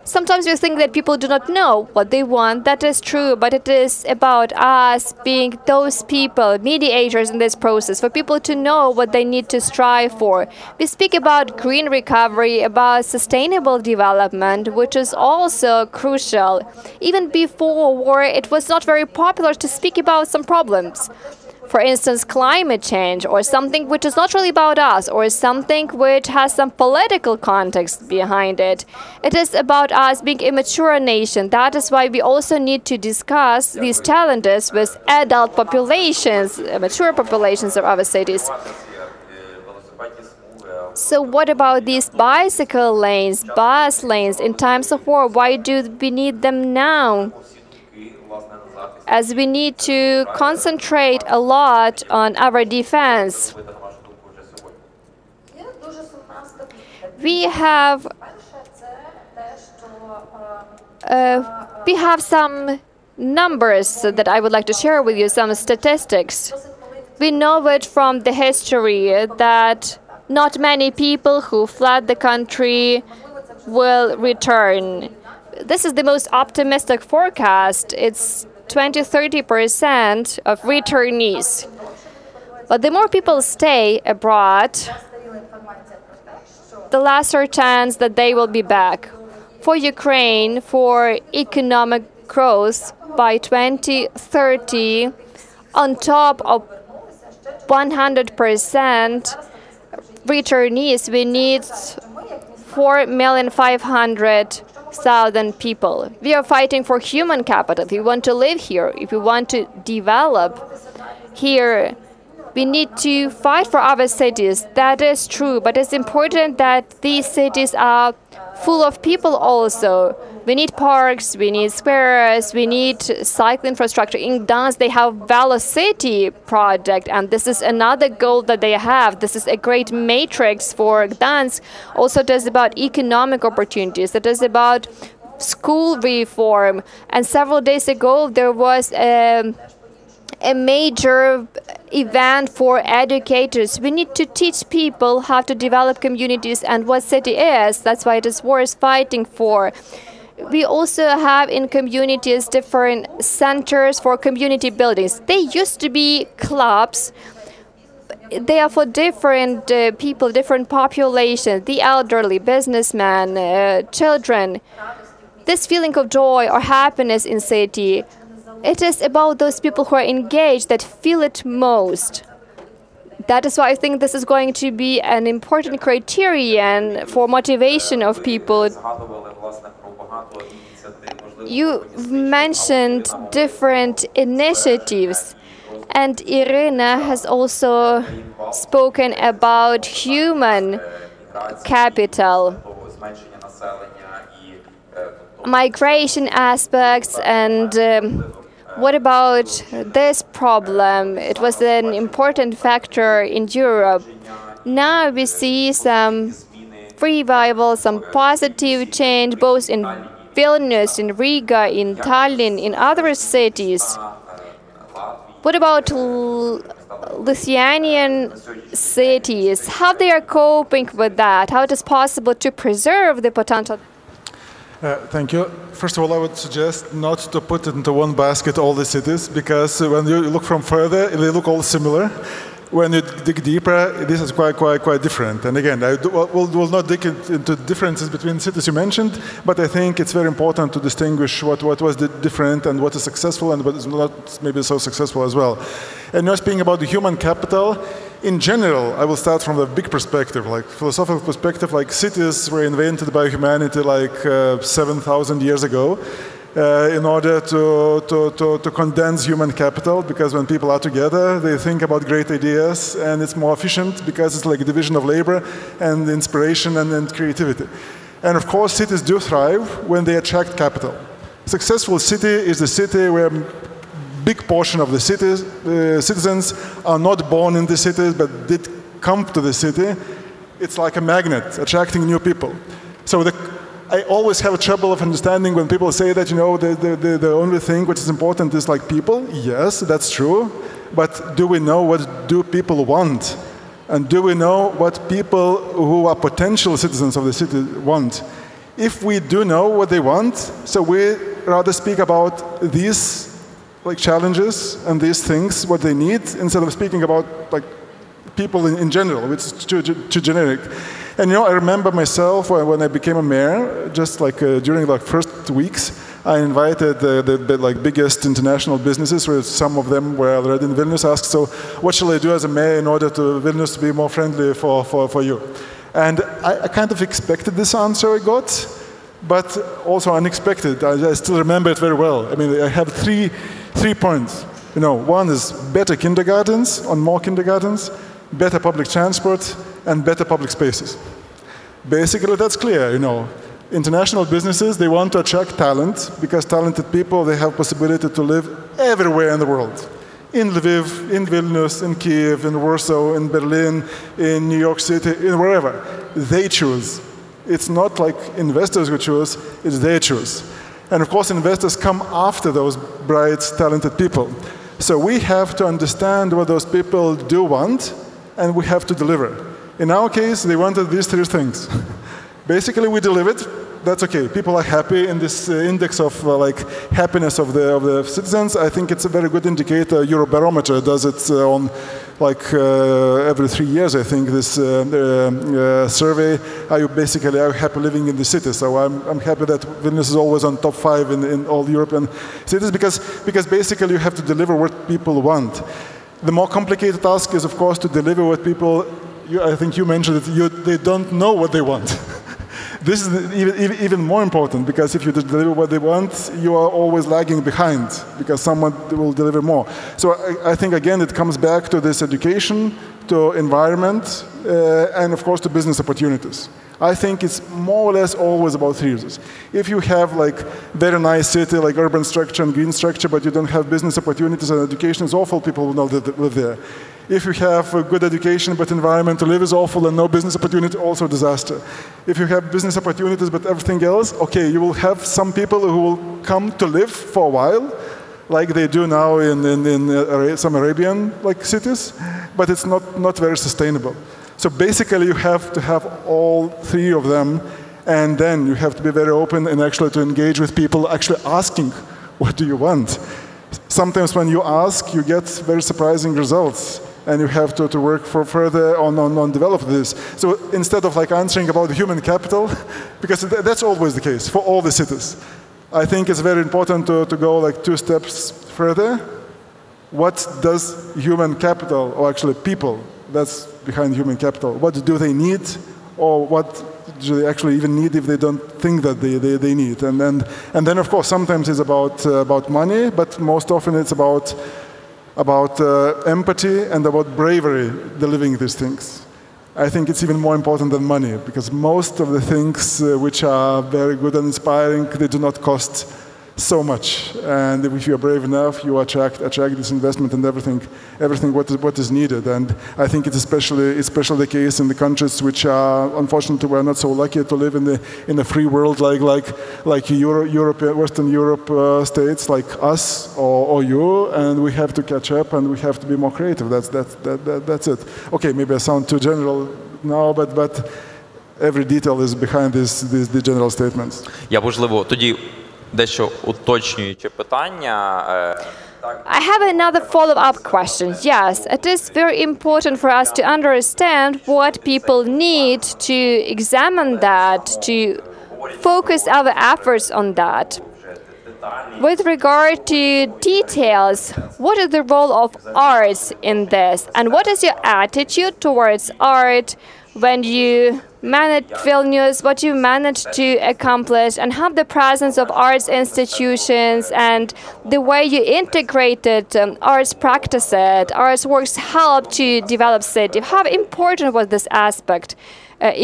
Sometimes we think that people do not know what they want. That is true, but it is about us being those people, mediators in this process, for people to know what they need to strive for. We speak about green recovery, about sustainable development, which is also crucial. Even before war, it was not very popular to speak about some problems. For instance, climate change, or something which is not really about us, or something which has some political context behind it. It is about us being a mature nation. That is why we also need to discuss these challenges with adult populations, mature populations of our cities. So what about these bicycle lanes, bus lanes in times of war? Why do we need them now? As we need to concentrate a lot on our defense. We have some numbers that I would like to share with you, some statistics. We know it from the history that not many people who fled the country will return. This is the most optimistic forecast. It's 20–30% of returnees. But the more people stay abroad, the lesser chance that they will be back. For Ukraine, for economic growth by 2030, on top of 100% returnees, we need 4,500,000 people. We are fighting for human capital. If we want to live here, if we want to develop here, we need to fight for our cities. That is true, but it's important that these cities are full of people also. We need parks, we need squares, we need cycle infrastructure. In Gdansk, they have Velocity project, and this is another goal that they have. This is a great matrix for Gdansk. Also, it is about economic opportunities. It is about school reform. And several days ago, there was a major event for educators. We need to teach people how to develop communities and what city is. That's why it is worth fighting for. We also have in communities different centers for community buildings. They used to be clubs. They are for different people, different populations, the elderly, businessmen, children. This feeling of joy or happiness in city, it is about those people who are engaged, that feel it most. That is why I think this is going to be an important criterion for motivation of people. You mentioned different initiatives, and Iryna has also spoken about human capital, migration aspects, and what about this problem? It was an important factor in Europe. Now we see some revival, some positive change, both in Vilnius, in Riga, in Tallinn, in other cities. What about Lithuanian cities? How they are coping with that? How it is possible to preserve the potential? Thank you. First of all, I would suggest not to put it into one basket all the cities, because when you look from further, they look all similar. When you dig deeper, this is quite different. And again, we'll not dig into differences between cities you mentioned, but I think it's very important to distinguish what was different and what is successful and what is not maybe so successful as well. And now speaking about the human capital, in general, I will start from the big perspective, like philosophical perspective, like cities were invented by humanity like 7,000 years ago. In order to condense human capital, because when people are together, they think about great ideas, and it's more efficient because it's like a division of labor and inspiration and creativity. And of course, cities do thrive when they attract capital. Successful city is the city where a big portion of the citizens are not born in the cities, but did come to the city. It's like a magnet, attracting new people. So I always have a trouble of understanding when people say that, you know, the only thing which is important is like people. Yes, that's true. But do we know what do people want? And do we know what people who are potential citizens of the city want? If we do know what they want, so we rather speak about these like challenges and these things, what they need, instead of speaking about like people in general, which is too generic. And you know, I remember myself when I became a mayor, just like during the first weeks, I invited the like biggest international businesses, where some of them were already in Vilnius, asked, so what shall I do as a mayor in order to Vilnius to be more friendly for you? And I kind of expected this answer I got, but also unexpected. I still remember it very well. I mean, I have three points. You know, one is better kindergartens, on more kindergartens, better public transport, and better public spaces. Basically, that's clear, you know. International businesses, they want to attract talent, because talented people, they have possibility to live everywhere in the world. In Lviv, in Vilnius, in Kiev, in Warsaw, in Berlin, in New York City, in wherever. They choose. It's not like investors who choose, it's they choose. And of course, investors come after those bright, talented people. So we have to understand what those people do want, and we have to deliver. In our case, they wanted these three things. Basically, we delivered. that's okay. People are happy in this index of like happiness of the citizens. I think it's a very good indicator. Eurobarometer does it on like every 3 years, I think, this survey. Are you happy living in the city? So I'm happy that Vilnius is always on top 5 in all European cities because basically you have to deliver what people want. The more complicated task is, of course, to deliver what people. I think you mentioned it. They don't know what they want. This is even more important because if you deliver what they want, you are always lagging behind because someone will deliver more. So I think, again, it comes back to this education, to environment, and, of course, to business opportunities. I think it's more or less always about 3 reasons. If you have like very nice city, like urban structure and green structure, but you don't have business opportunities and education is awful, people will not live there. If you have a good education but environment to live is awful and no business opportunity, also disaster. If you have business opportunities but everything else, okay, you will have some people who will come to live for a while, like they do now in some Arabian like cities, but it's not very sustainable. So basically you have to have all 3 of them, and then you have to be very open and actually to engage with people actually asking, what do you want? Sometimes when you ask, you get very surprising results. And you have to work further on develop this. So instead of like answering about human capital, because that's always the case for all the cities, I think it's very important to go like 2 steps further. What does human capital, or actually people, that's behind human capital, what do they need, or what do they actually even need if they don't think that they need? And then of course sometimes it's about money, but most often it's about empathy and about bravery delivering these things. I think it's even more important than money, because most of the things which are very good and inspiring, they do not cost so much. And if you are brave enough, you attract this investment and everything what is needed. And I think it's especially the case in the countries which are, unfortunately, we're not so lucky to live in a free world like Europe, Western Europe states like us or you, and we have to catch up and we have to be more creative. That's it. Okay, maybe I sound too general now, but every detail is behind the general statements. Я можливо тоді дещо уточнюючи питання. I have another follow-up question. Yes, it is very important for us to understand what people need, to examine that, to focus our efforts on that. With regard to details, what is the role of arts in this? And what is your attitude towards art when you manage Vilnius, what you managed to accomplish, and have the presence of arts institutions and the way you integrated arts practices, arts works help to develop city? How important was this aspect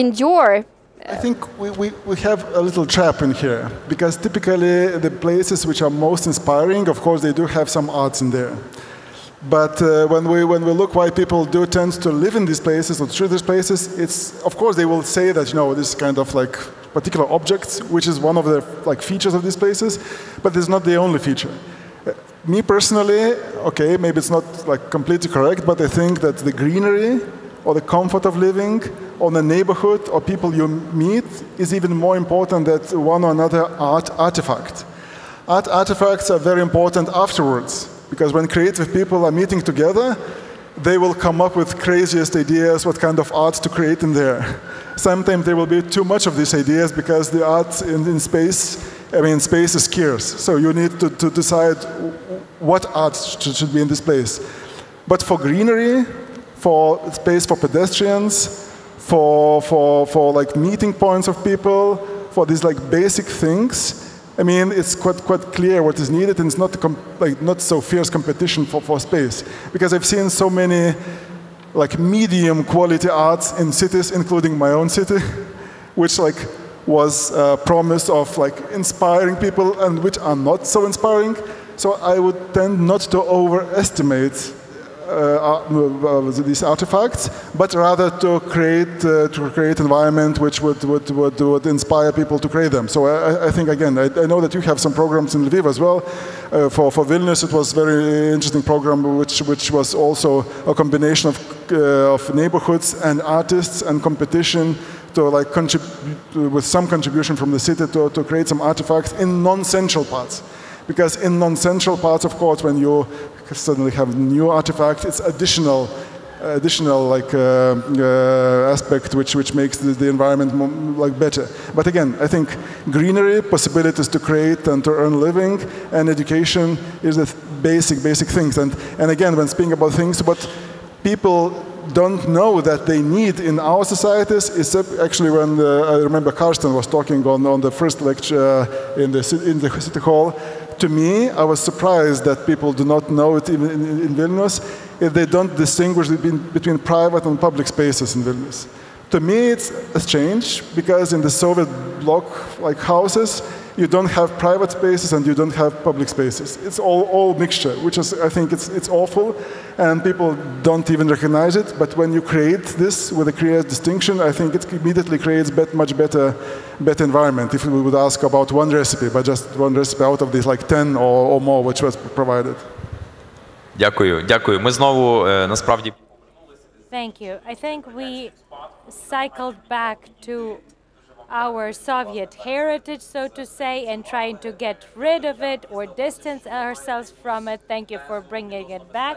in your I think we have a little trap in here, because typically the places which are most inspiring, of course, they do have some arts in there. But when we look why people do tend to live in these places or choose these places, it's, of course, they will say that, you know, this is kind of like particular objects, which is one of the like features of these places, but it's not the only feature. Me personally, okay, maybe it's not like completely correct, but I think that the greenery or the comfort of living or the neighborhood or people you meet is even more important than one or another art artifact. Art artifacts are very important afterwards, because when creative people are meeting together, they will come up with craziest ideas what kind of art to create in there. Sometimes there will be too much of these ideas because the art in space, I mean, space is scarce. So you need to decide what art should be in this place. But for greenery, for space for pedestrians, for like meeting points of people, for these like basic things, I mean, it's quite clear what is needed, and it's not so fierce competition for space. Because I've seen so many like medium quality arts in cities, including my own city, which like was promise of like inspiring people and which are not so inspiring. So I would tend not to overestimate these artifacts, but rather to create environment which would inspire people to create them. So I think, again, I know that you have some programs in Lviv as well. For Vilnius, it was a very interesting program which was also a combination of neighborhoods and artists and competition to like with some contribution from the city to create some artifacts in non-central parts. Because in non-central parts, of course, when you suddenly have new artifacts, it's additional like aspect which makes the environment more, like better. But again, I think greenery, possibilities to create and to earn living, and education is the basic things. And again, when speaking about things, what people don't know that they need in our societies is actually when I remember Karsten was talking on the first lecture in the city hall. To me, I was surprised that people do not know it even in Vilnius, if they don't distinguish between private and public spaces in Vilnius. To me, it's strange, because in the Soviet bloc like houses, you don't have private spaces and you don't have public spaces. It's all mixture, which is, I think it's awful, and people don't even recognize it. But when you create this with a clear distinction, I think it immediately creates much better environment. If we would ask about one recipe, but just one recipe out of these like 10 or more which was provided. Дякую. Ми знову насправді. Thank you. I think we cycled back to our Soviet heritage, so to say, and trying to get rid of it or distance ourselves from it. Thank you for bringing it back.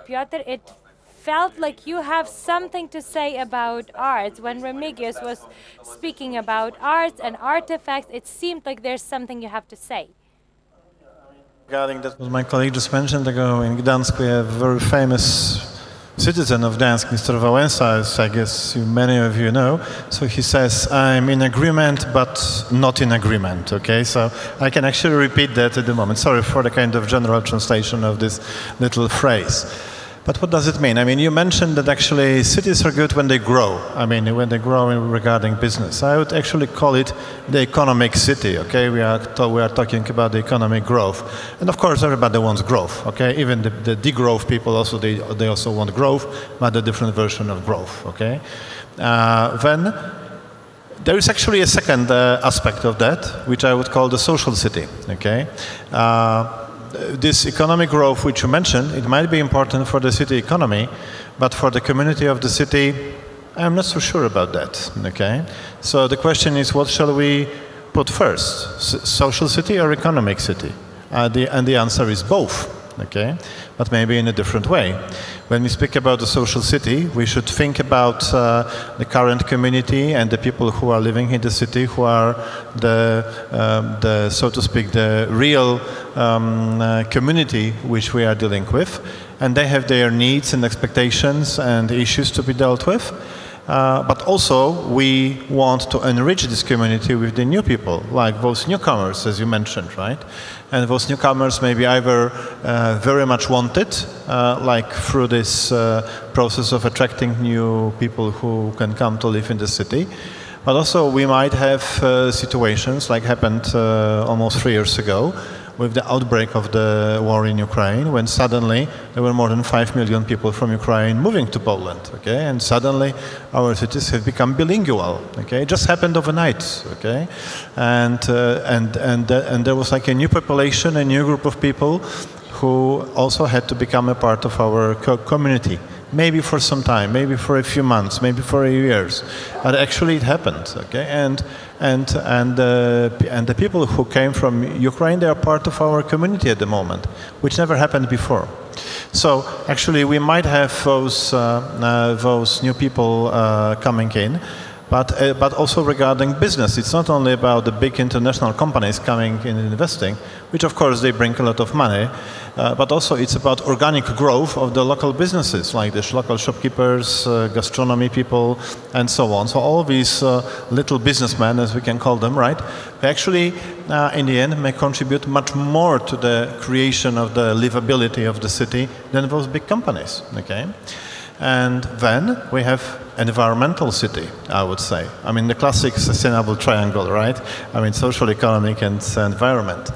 Piotr, it felt like you have something to say about arts. When Remigijus was speaking about arts and artifacts, it seemed like there's something you have to say. Regarding that, what my colleague just mentioned ago, in Gdansk we have a very famous citizen of Gdansk, Mr. Wałęsa, as I guess many of you know. So he says, I'm in agreement, but not in agreement, okay? So I can actually repeat that at the moment. Sorry for the kind of general translation of this little phrase. But what does it mean? I mean, you mentioned that actually cities are good when they grow. I mean, when they grow regarding business. I would actually call it the economic city, okay? We are talking about the economic growth. And of course, everybody wants growth, okay? Even the degrowth people also, they also want growth, but a different version of growth, okay? Then there is actually a second aspect of that, which I would call the social city, okay? This economic growth which you mentioned, it might be important for the city economy, but for the community of the city, I'm not so sure about that, okay? So the question is, what shall we put first, social city or economic city? And the answer is both, okay? But maybe in a different way. When we speak about the social city, we should think about the current community and the people who are living in the city, who are the so to speak, the real community which we are dealing with. And they have their needs and expectations and issues to be dealt with. But also, we want to enrich this community with the new people, like those newcomers, as you mentioned, right? And those newcomers may be either very much wanted, like through this process of attracting new people who can come to live in the city. But also, we might have situations like happened almost 3 years ago, with the outbreak of the war in Ukraine, when suddenly there were more than 5 million people from Ukraine moving to Poland, okay? And suddenly our cities have become bilingual, okay? It just happened overnight, okay? And there was like a new population, a new group of people who also had to become a part of our community. Maybe for some time, maybe for a few months, maybe for a years, but actually it happened, okay? And the people who came from Ukraine, they are part of our community at the moment, which never happened before. So actually, we might have those new people coming in. But also regarding business, it's not only about the big international companies coming in and investing, which of course they bring a lot of money, but also it's about organic growth of the local businesses, like the local shopkeepers, gastronomy people, and so on. So all these little businessmen, as we can call them, right, they actually, in the end, may contribute much more to the creation of the livability of the city than those big companies, okay? And then we have environmental city, I would say. I mean, the classic sustainable triangle, right? I mean, social, economic, and environment.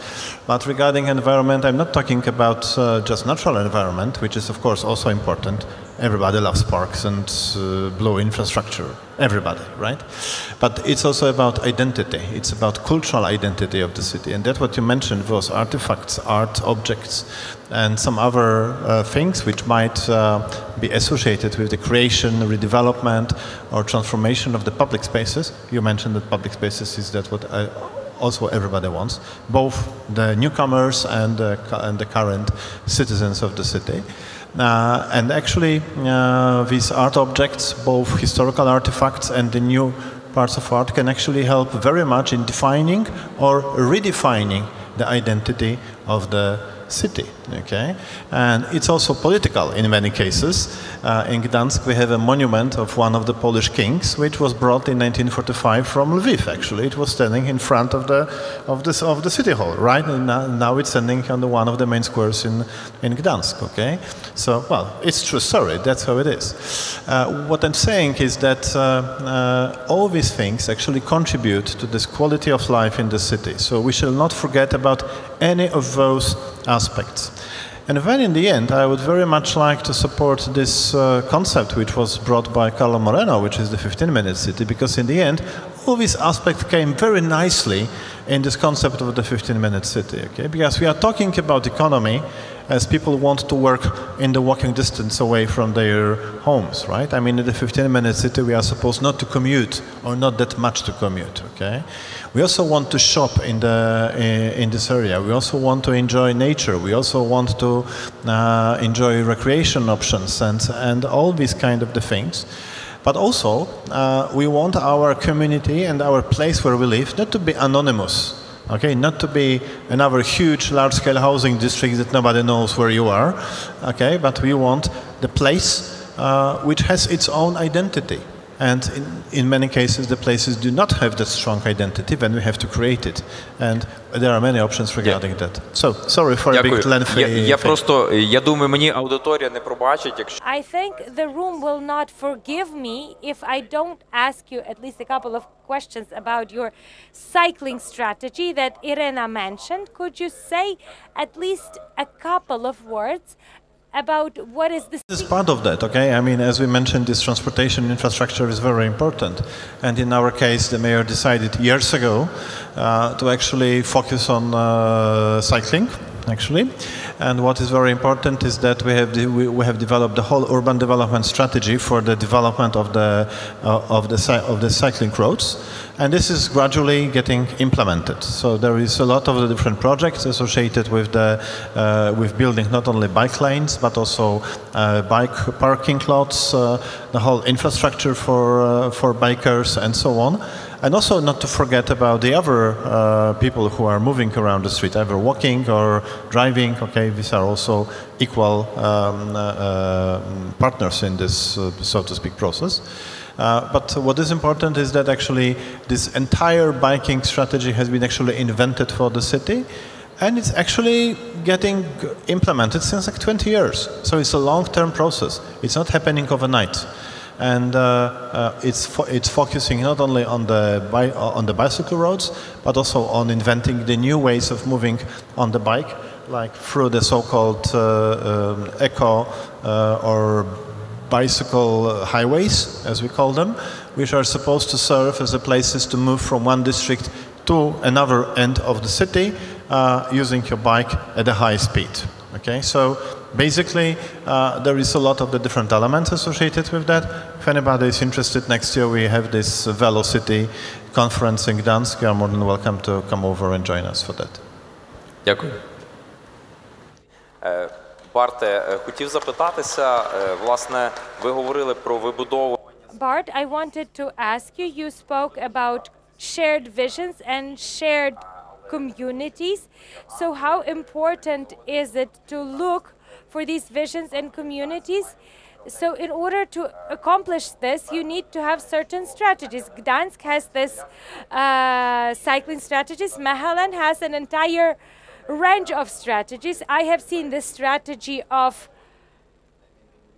But regarding environment, I'm not talking about just natural environment, which is, of course, also important, everybody loves parks and blue infrastructure. Everybody, right? But it's also about identity. It's about cultural identity of the city. And that's what you mentioned was artifacts, art objects, and some other things which might be associated with the creation, redevelopment, or transformation of the public spaces. You mentioned that public spaces is that what also everybody wants, both the newcomers and the current citizens of the city. And actually, these art objects, both historical artifacts and the new parts of art, can actually help very much in defining or redefining the identity of the city, okay? And it's also political in many cases. In Gdansk we have a monument of one of the Polish kings, which was brought in 1945 from Lviv, actually. It was standing in front of the city hall, right? And now it's standing on one of the main squares in Gdansk, okay? So, well, it's true story, that's how it is. What I'm saying is that all these things actually contribute to this quality of life in the city. So we shall not forget about any of those aspects. And then in the end, I would very much like to support this concept which was brought by Carlo Moreno, which is the 15-minute city, because in the end, all these aspects came very nicely in this concept of the 15-minute city, okay? Because we are talking about economy as people want to work in the walking distance away from their homes, right? I mean, in the 15-minute city, we are supposed not to commute, or not that much to commute, okay? We also want to shop in this area. We also want to enjoy nature. We also want to enjoy recreation options and all these kind of the things. But also, we want our community and our place where we live not to be anonymous. Okay, not to be another huge, large-scale housing district that nobody knows where you are. Okay, but we want the place which has its own identity. And in many cases, the places do not have that strong identity, then we have to create it. And there are many options regarding that. So, sorry for a bit lengthy Я думаю, мені аудиторія не пробачить, якщо... I think the room will not forgive me if I don't ask you at least a couple of questions about your cycling strategy that Irina mentioned. Could you say at least a couple of words about what is this? This is part of that, okay? I mean, as we mentioned, this transportation infrastructure is very important. And in our case, the mayor decided years ago to actually focus on cycling, actually. And what is very important is that we have developed the whole urban development strategy for the development of the cycling roads. And this is gradually getting implemented. So there is a lot of the different projects associated with with building not only bike lanes but also bike parking lots, the whole infrastructure for bikers and so on. And also not to forget about the other people who are moving around the street, either walking or driving. Okay, these are also equal partners in this, so to speak, process. But what is important is that actually this entire biking strategy has been actually invented for the city, and it's actually getting implemented since like 20 years. So it's a long-term process. It's not happening overnight. And it's focusing not only on the bicycle roads, but also on inventing the new ways of moving on the bike, like through the so-called eco or bicycle highways, as we call them, which are supposed to serve as the places to move from one district to another end of the city using your bike at a high speed. Okay, so basically there is a lot of the different elements associated with that. If anybody is interested, next year we have this Velocity conference in Gdansk. You are more than welcome to come over and join us for that. Дякую. Барте, хотів запитатися, власне, ви говорили про вибудову. Bart, I wanted to ask you, you spoke about shared visions and shared communities. So how important is it to look for these visions and communities? So in order to accomplish this, you need to have certain strategies. Gdansk has this cycling strategies. Mechelen has an entire range of strategies. I have seen this strategy of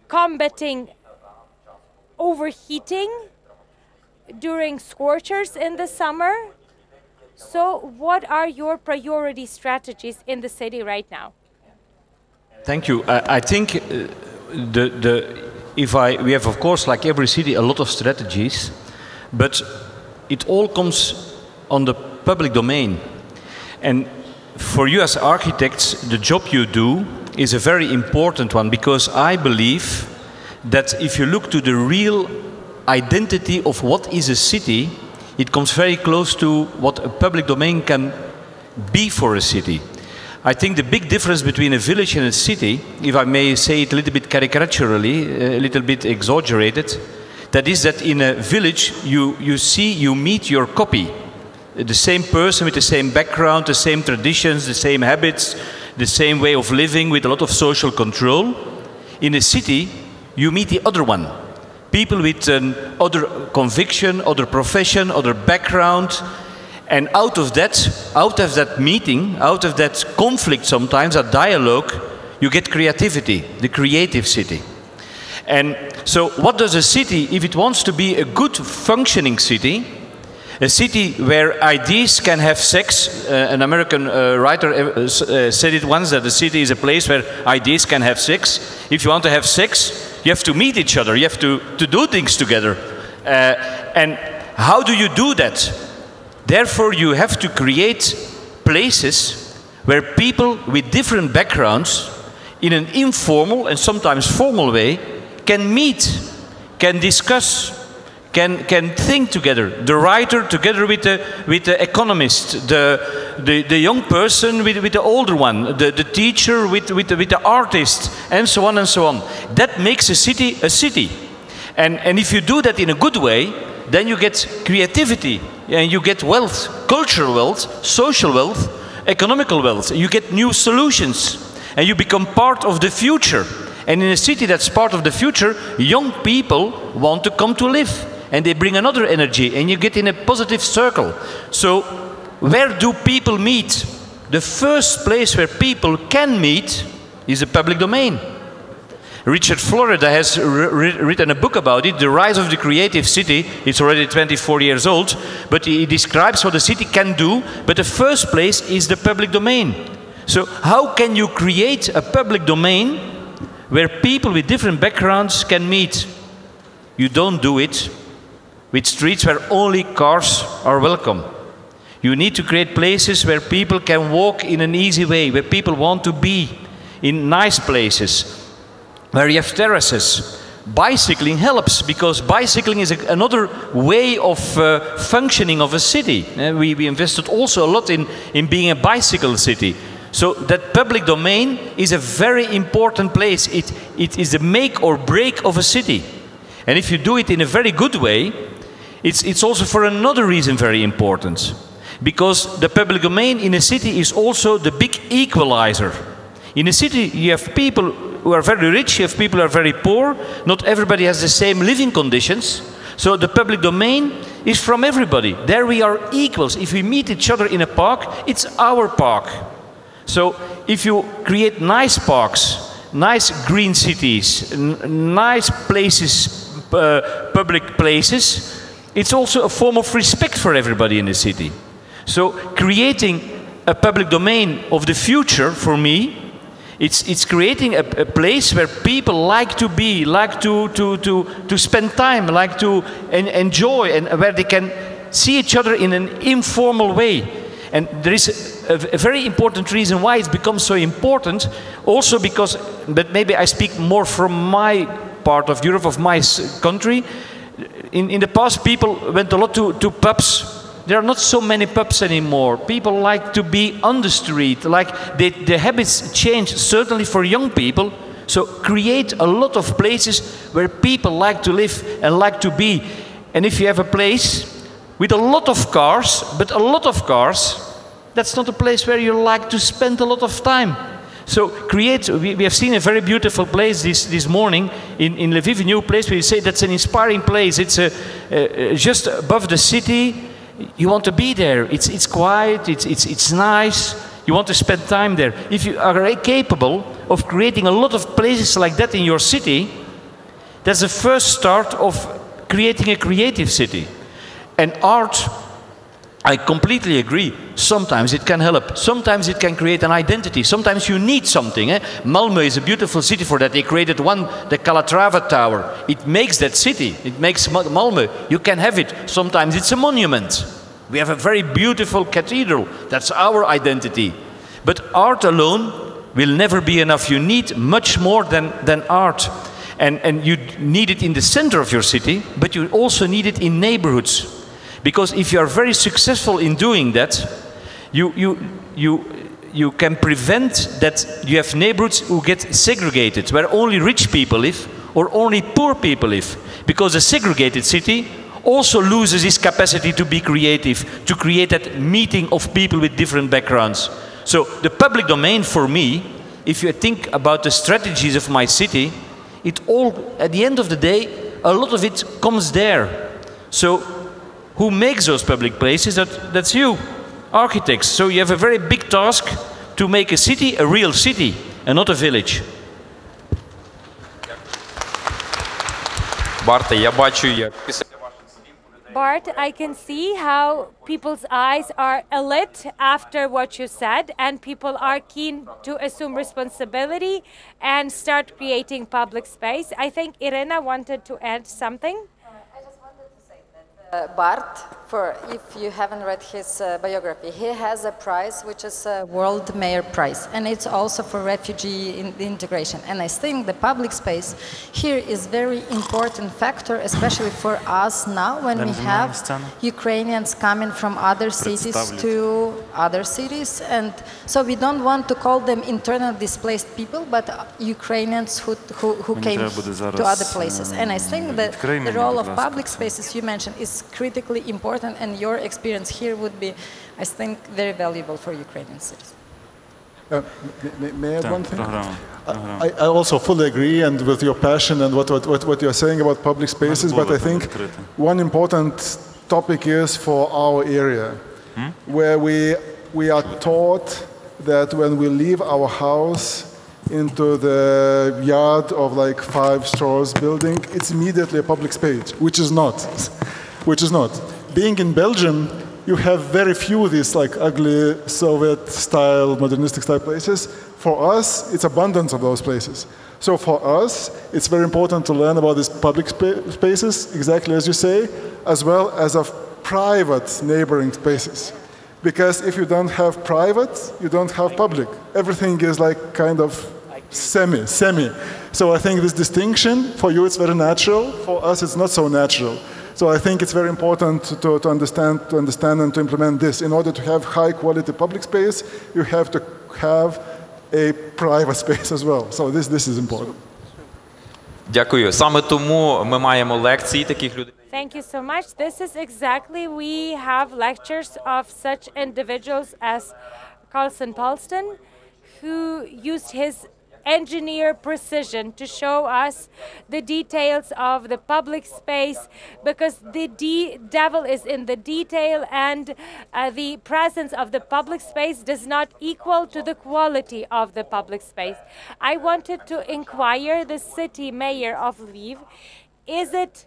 combating overheating during scorchers in the summer. So what are your priority strategies in the city right now? Thank you. I think we have, of course, like every city, a lot of strategies, but it all comes on the public domain. And for you as architects, the job you do is a very important one, because I believe that if you look to the real identity of what is a city, it comes very close to what a public domain can be for a city. I think the big difference between a village and a city, if I may say it a little bit caricaturely, a little bit exaggerated, that is that in a village you meet your copy. The same person with the same background, the same traditions, the same habits, the same way of living with a lot of social control. In a city, you meet the other one. People with other conviction, other profession, other background. And out of that meeting, out of that conflict sometimes, a dialogue, you get creativity, the creative city. And so what does a city, if it wants to be a good functioning city, a city where ideas can have sex, an American writer said it once, that a city is a place where ideas can have sex. If you want to have sex, you have to meet each other, you have to do things together. And how do you do that? Therefore, you have to create places where people with different backgrounds, in an informal and sometimes formal way, can meet, can discuss, can think together. The writer together with the economist, the young person with the older one, the teacher with the artist, and so on and so on. That makes a city a city. And if you do that in a good way, then you get creativity, and you get wealth, cultural wealth, social wealth, economical wealth. You get new solutions, and you become part of the future. And in a city that's part of the future, young people want to come to live, and they bring another energy, and you get in a positive circle. So where do people meet? The first place where people can meet is the public domain. Richard Florida has written a book about it, The Rise of the Creative City. It's already 24 years old, but he describes what a city can do, but the first place is the public domain. So how can you create a public domain where people with different backgrounds can meet? You don't do it with streets where only cars are welcome. You need to create places where people can walk in an easy way, where people want to be, in nice places, where you have terraces. Bicycling helps, because bicycling is another way of functioning of a city. We invested also a lot in being a bicycle city. So that public domain is a very important place. It is the make or break of a city. And if you do it in a very good way, it's also for another reason very important. Because the public domain in a city is also the big equalizer. In a city you have people who are very rich, you have people who are very poor. Not everybody has the same living conditions. So the public domain is from everybody. There we are equals. If we meet each other in a park, it's our park. So if you create nice parks, nice green cities, nice places, public places, it's also a form of respect for everybody in the city. So creating a public domain of the future, for me, it's creating a place where people like to be, like to spend time, like to enjoy, and where they can see each other in an informal way. And there is a very important reason why it's become so important, also because, but maybe I speak more from my part of Europe, of my country. In the past, people went a lot to pubs. There are not so many pubs anymore. People like to be on the street, like the habits change, certainly for young people. So create a lot of places where people like to live and like to be. And if you have a place with a lot of cars, but a lot of cars, that's not a place where you like to spend a lot of time. So create, we have seen a very beautiful place this morning in Lviv, a new place where you say that's an inspiring place. It's just above the city. You want to be there. It's quiet, it's nice. You want to spend time there. If you are capable of creating a lot of places like that in your city, that's the first start of creating a creative city. And art I completely agree. Sometimes it can help. Sometimes it can create an identity. Sometimes you need something. Malmö is a beautiful city for that. They created the Calatrava Tower. It makes that city. It makes Malmö. You can have it. Sometimes it's a monument. We have a very beautiful cathedral. That's our identity. But art alone will never be enough. You need much more than art. And you need it in the center of your city, but you also need it in neighborhoods. Because if you are very successful in doing that, you can prevent that you have neighborhoods who get segregated, where only rich people live or only poor people live. Because a segregated city also loses its capacity to be creative, to create that meeting of people with different backgrounds. So the public domain for me, if you think about the strategies of my city, it all, at the end of the day, a lot of it comes there. So who makes those public places? That's you, architects. So you have a very big task to make a city a real city and not a village. Барте, я бачу, як після Bart, I can see how people's eyes are alit after what you said, and people are keen to assume responsibility and start creating public space. I think Irina wanted to add something. I just wanted to say that Bart, if you haven't read his biography, he has a prize which is a World Mayor Prize, and it's also for refugee integration. And I think the public space here is very important factor, especially for us now when we have Ukrainians coming from other cities to other cities, and so we don't want to call them internally displaced people, but Ukrainians who came to other places. And I think that the role of public spaces you mentioned is critically important. And your experience here would be, I think, very valuable for Ukrainian cities. May I add one thing? I also fully agree and with your passion and what you're saying about public spaces, but I think one important topic is for our area, where we are taught that when we leave our house into the yard of like 5 stories building, it's immediately a public space, which is not. Being in Belgium, you have very few of these like ugly Soviet-style, modernistic-style places. For us, it's abundance of those places. So for us, it's very important to learn about these public spaces, exactly as you say, as well as of private neighboring spaces. Because if you don't have private, you don't have public. Everything is like kind of semi. So I think this distinction, for you it's very natural, for us it's not so natural. So I think it's very important to understand and to implement this. In order to have high quality public space, you have to have a private space as well. So this is important. Дякую. Саме тому ми маємо лекції таких людей. Thank you so much. This is exactly, we have lectures of such individuals as Carlson Palston, who used his engineer precision to show us the details of the public space, because the devil is in the detail, and the presence of the public space does not equal to the quality of the public space. I wanted to inquire the city mayor of Lviv, is it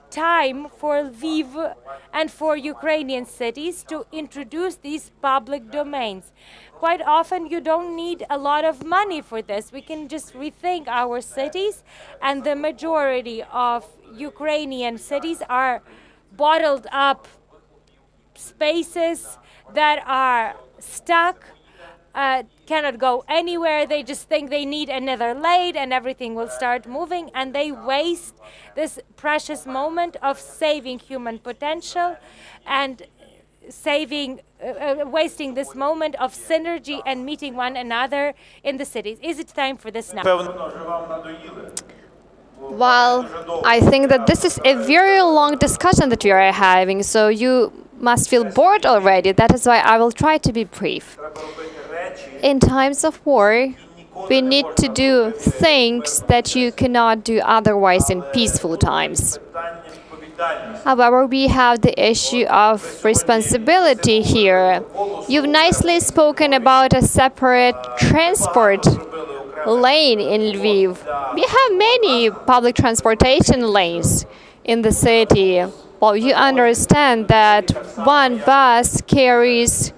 time for Lviv and for Ukrainian cities to introduce these public domains? Quite often you don't need a lot of money for this. We can just rethink our cities, and the majority of Ukrainian cities are bottled up spaces that are stuck, cannot go anywhere. They just think they need another lane and everything will start moving, and they waste this precious moment of saving human potential and wasting this moment of synergy and meeting one another in the cities. Is it time for this now? Well, I think that this is a very long discussion that we are having, so you must feel bored already. That is why I will try to be brief. In times of war, we need to do things that you cannot do otherwise in peaceful times. However, we have the issue of responsibility here. You've nicely spoken about a separate transport lane in Lviv. We have many public transportation lanes in the city. well, you understand that one bus carries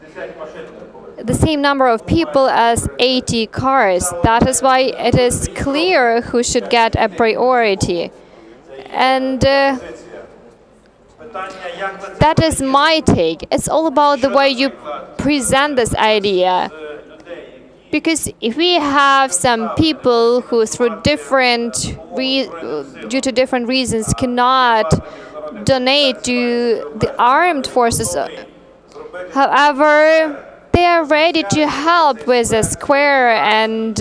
the same number of people as 80 cars. That is why it is clear who should get a priority. And that is my take. It's all about the way you present this idea. Because if we have some people who, through due to different reasons, cannot donate to the armed forces, however, they are ready to help with a square, and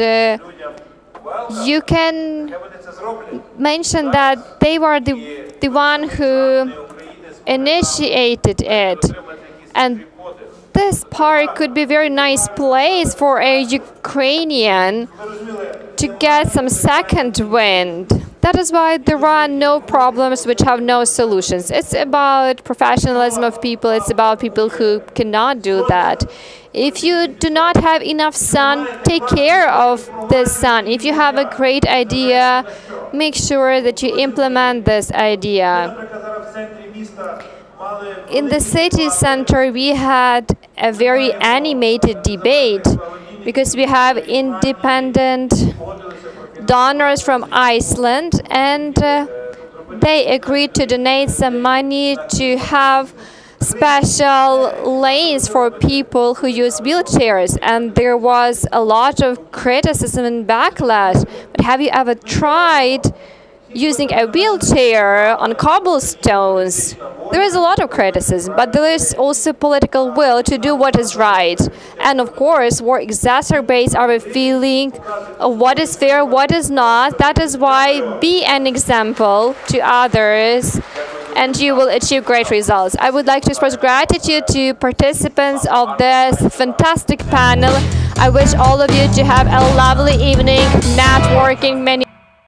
you can mention that they were the one who initiated it. And this park could be a very nice place for a Ukrainian to get some second wind. That is why there are no problems which have no solutions. It's about professionalism of people. It's about people who cannot do that. If you do not have enough sun, take care of this sun. If you have a great idea, make sure that you implement this idea. In the city center, we had a very animated debate because we have independent donors from Iceland, and they agreed to donate some money to have special lanes for people who use wheelchairs, and there was a lot of criticism and backlash. But have you ever tried using a wheelchair on cobblestones? There is a lot of criticism, but there is also political will to do what is right. And of course, war exacerbates our feeling of what is fair, what is not. That is why be an example to others, and you will achieve great results. I would like to express gratitude to participants of this fantastic panel. I wish all of you to have a lovely evening, networking. Many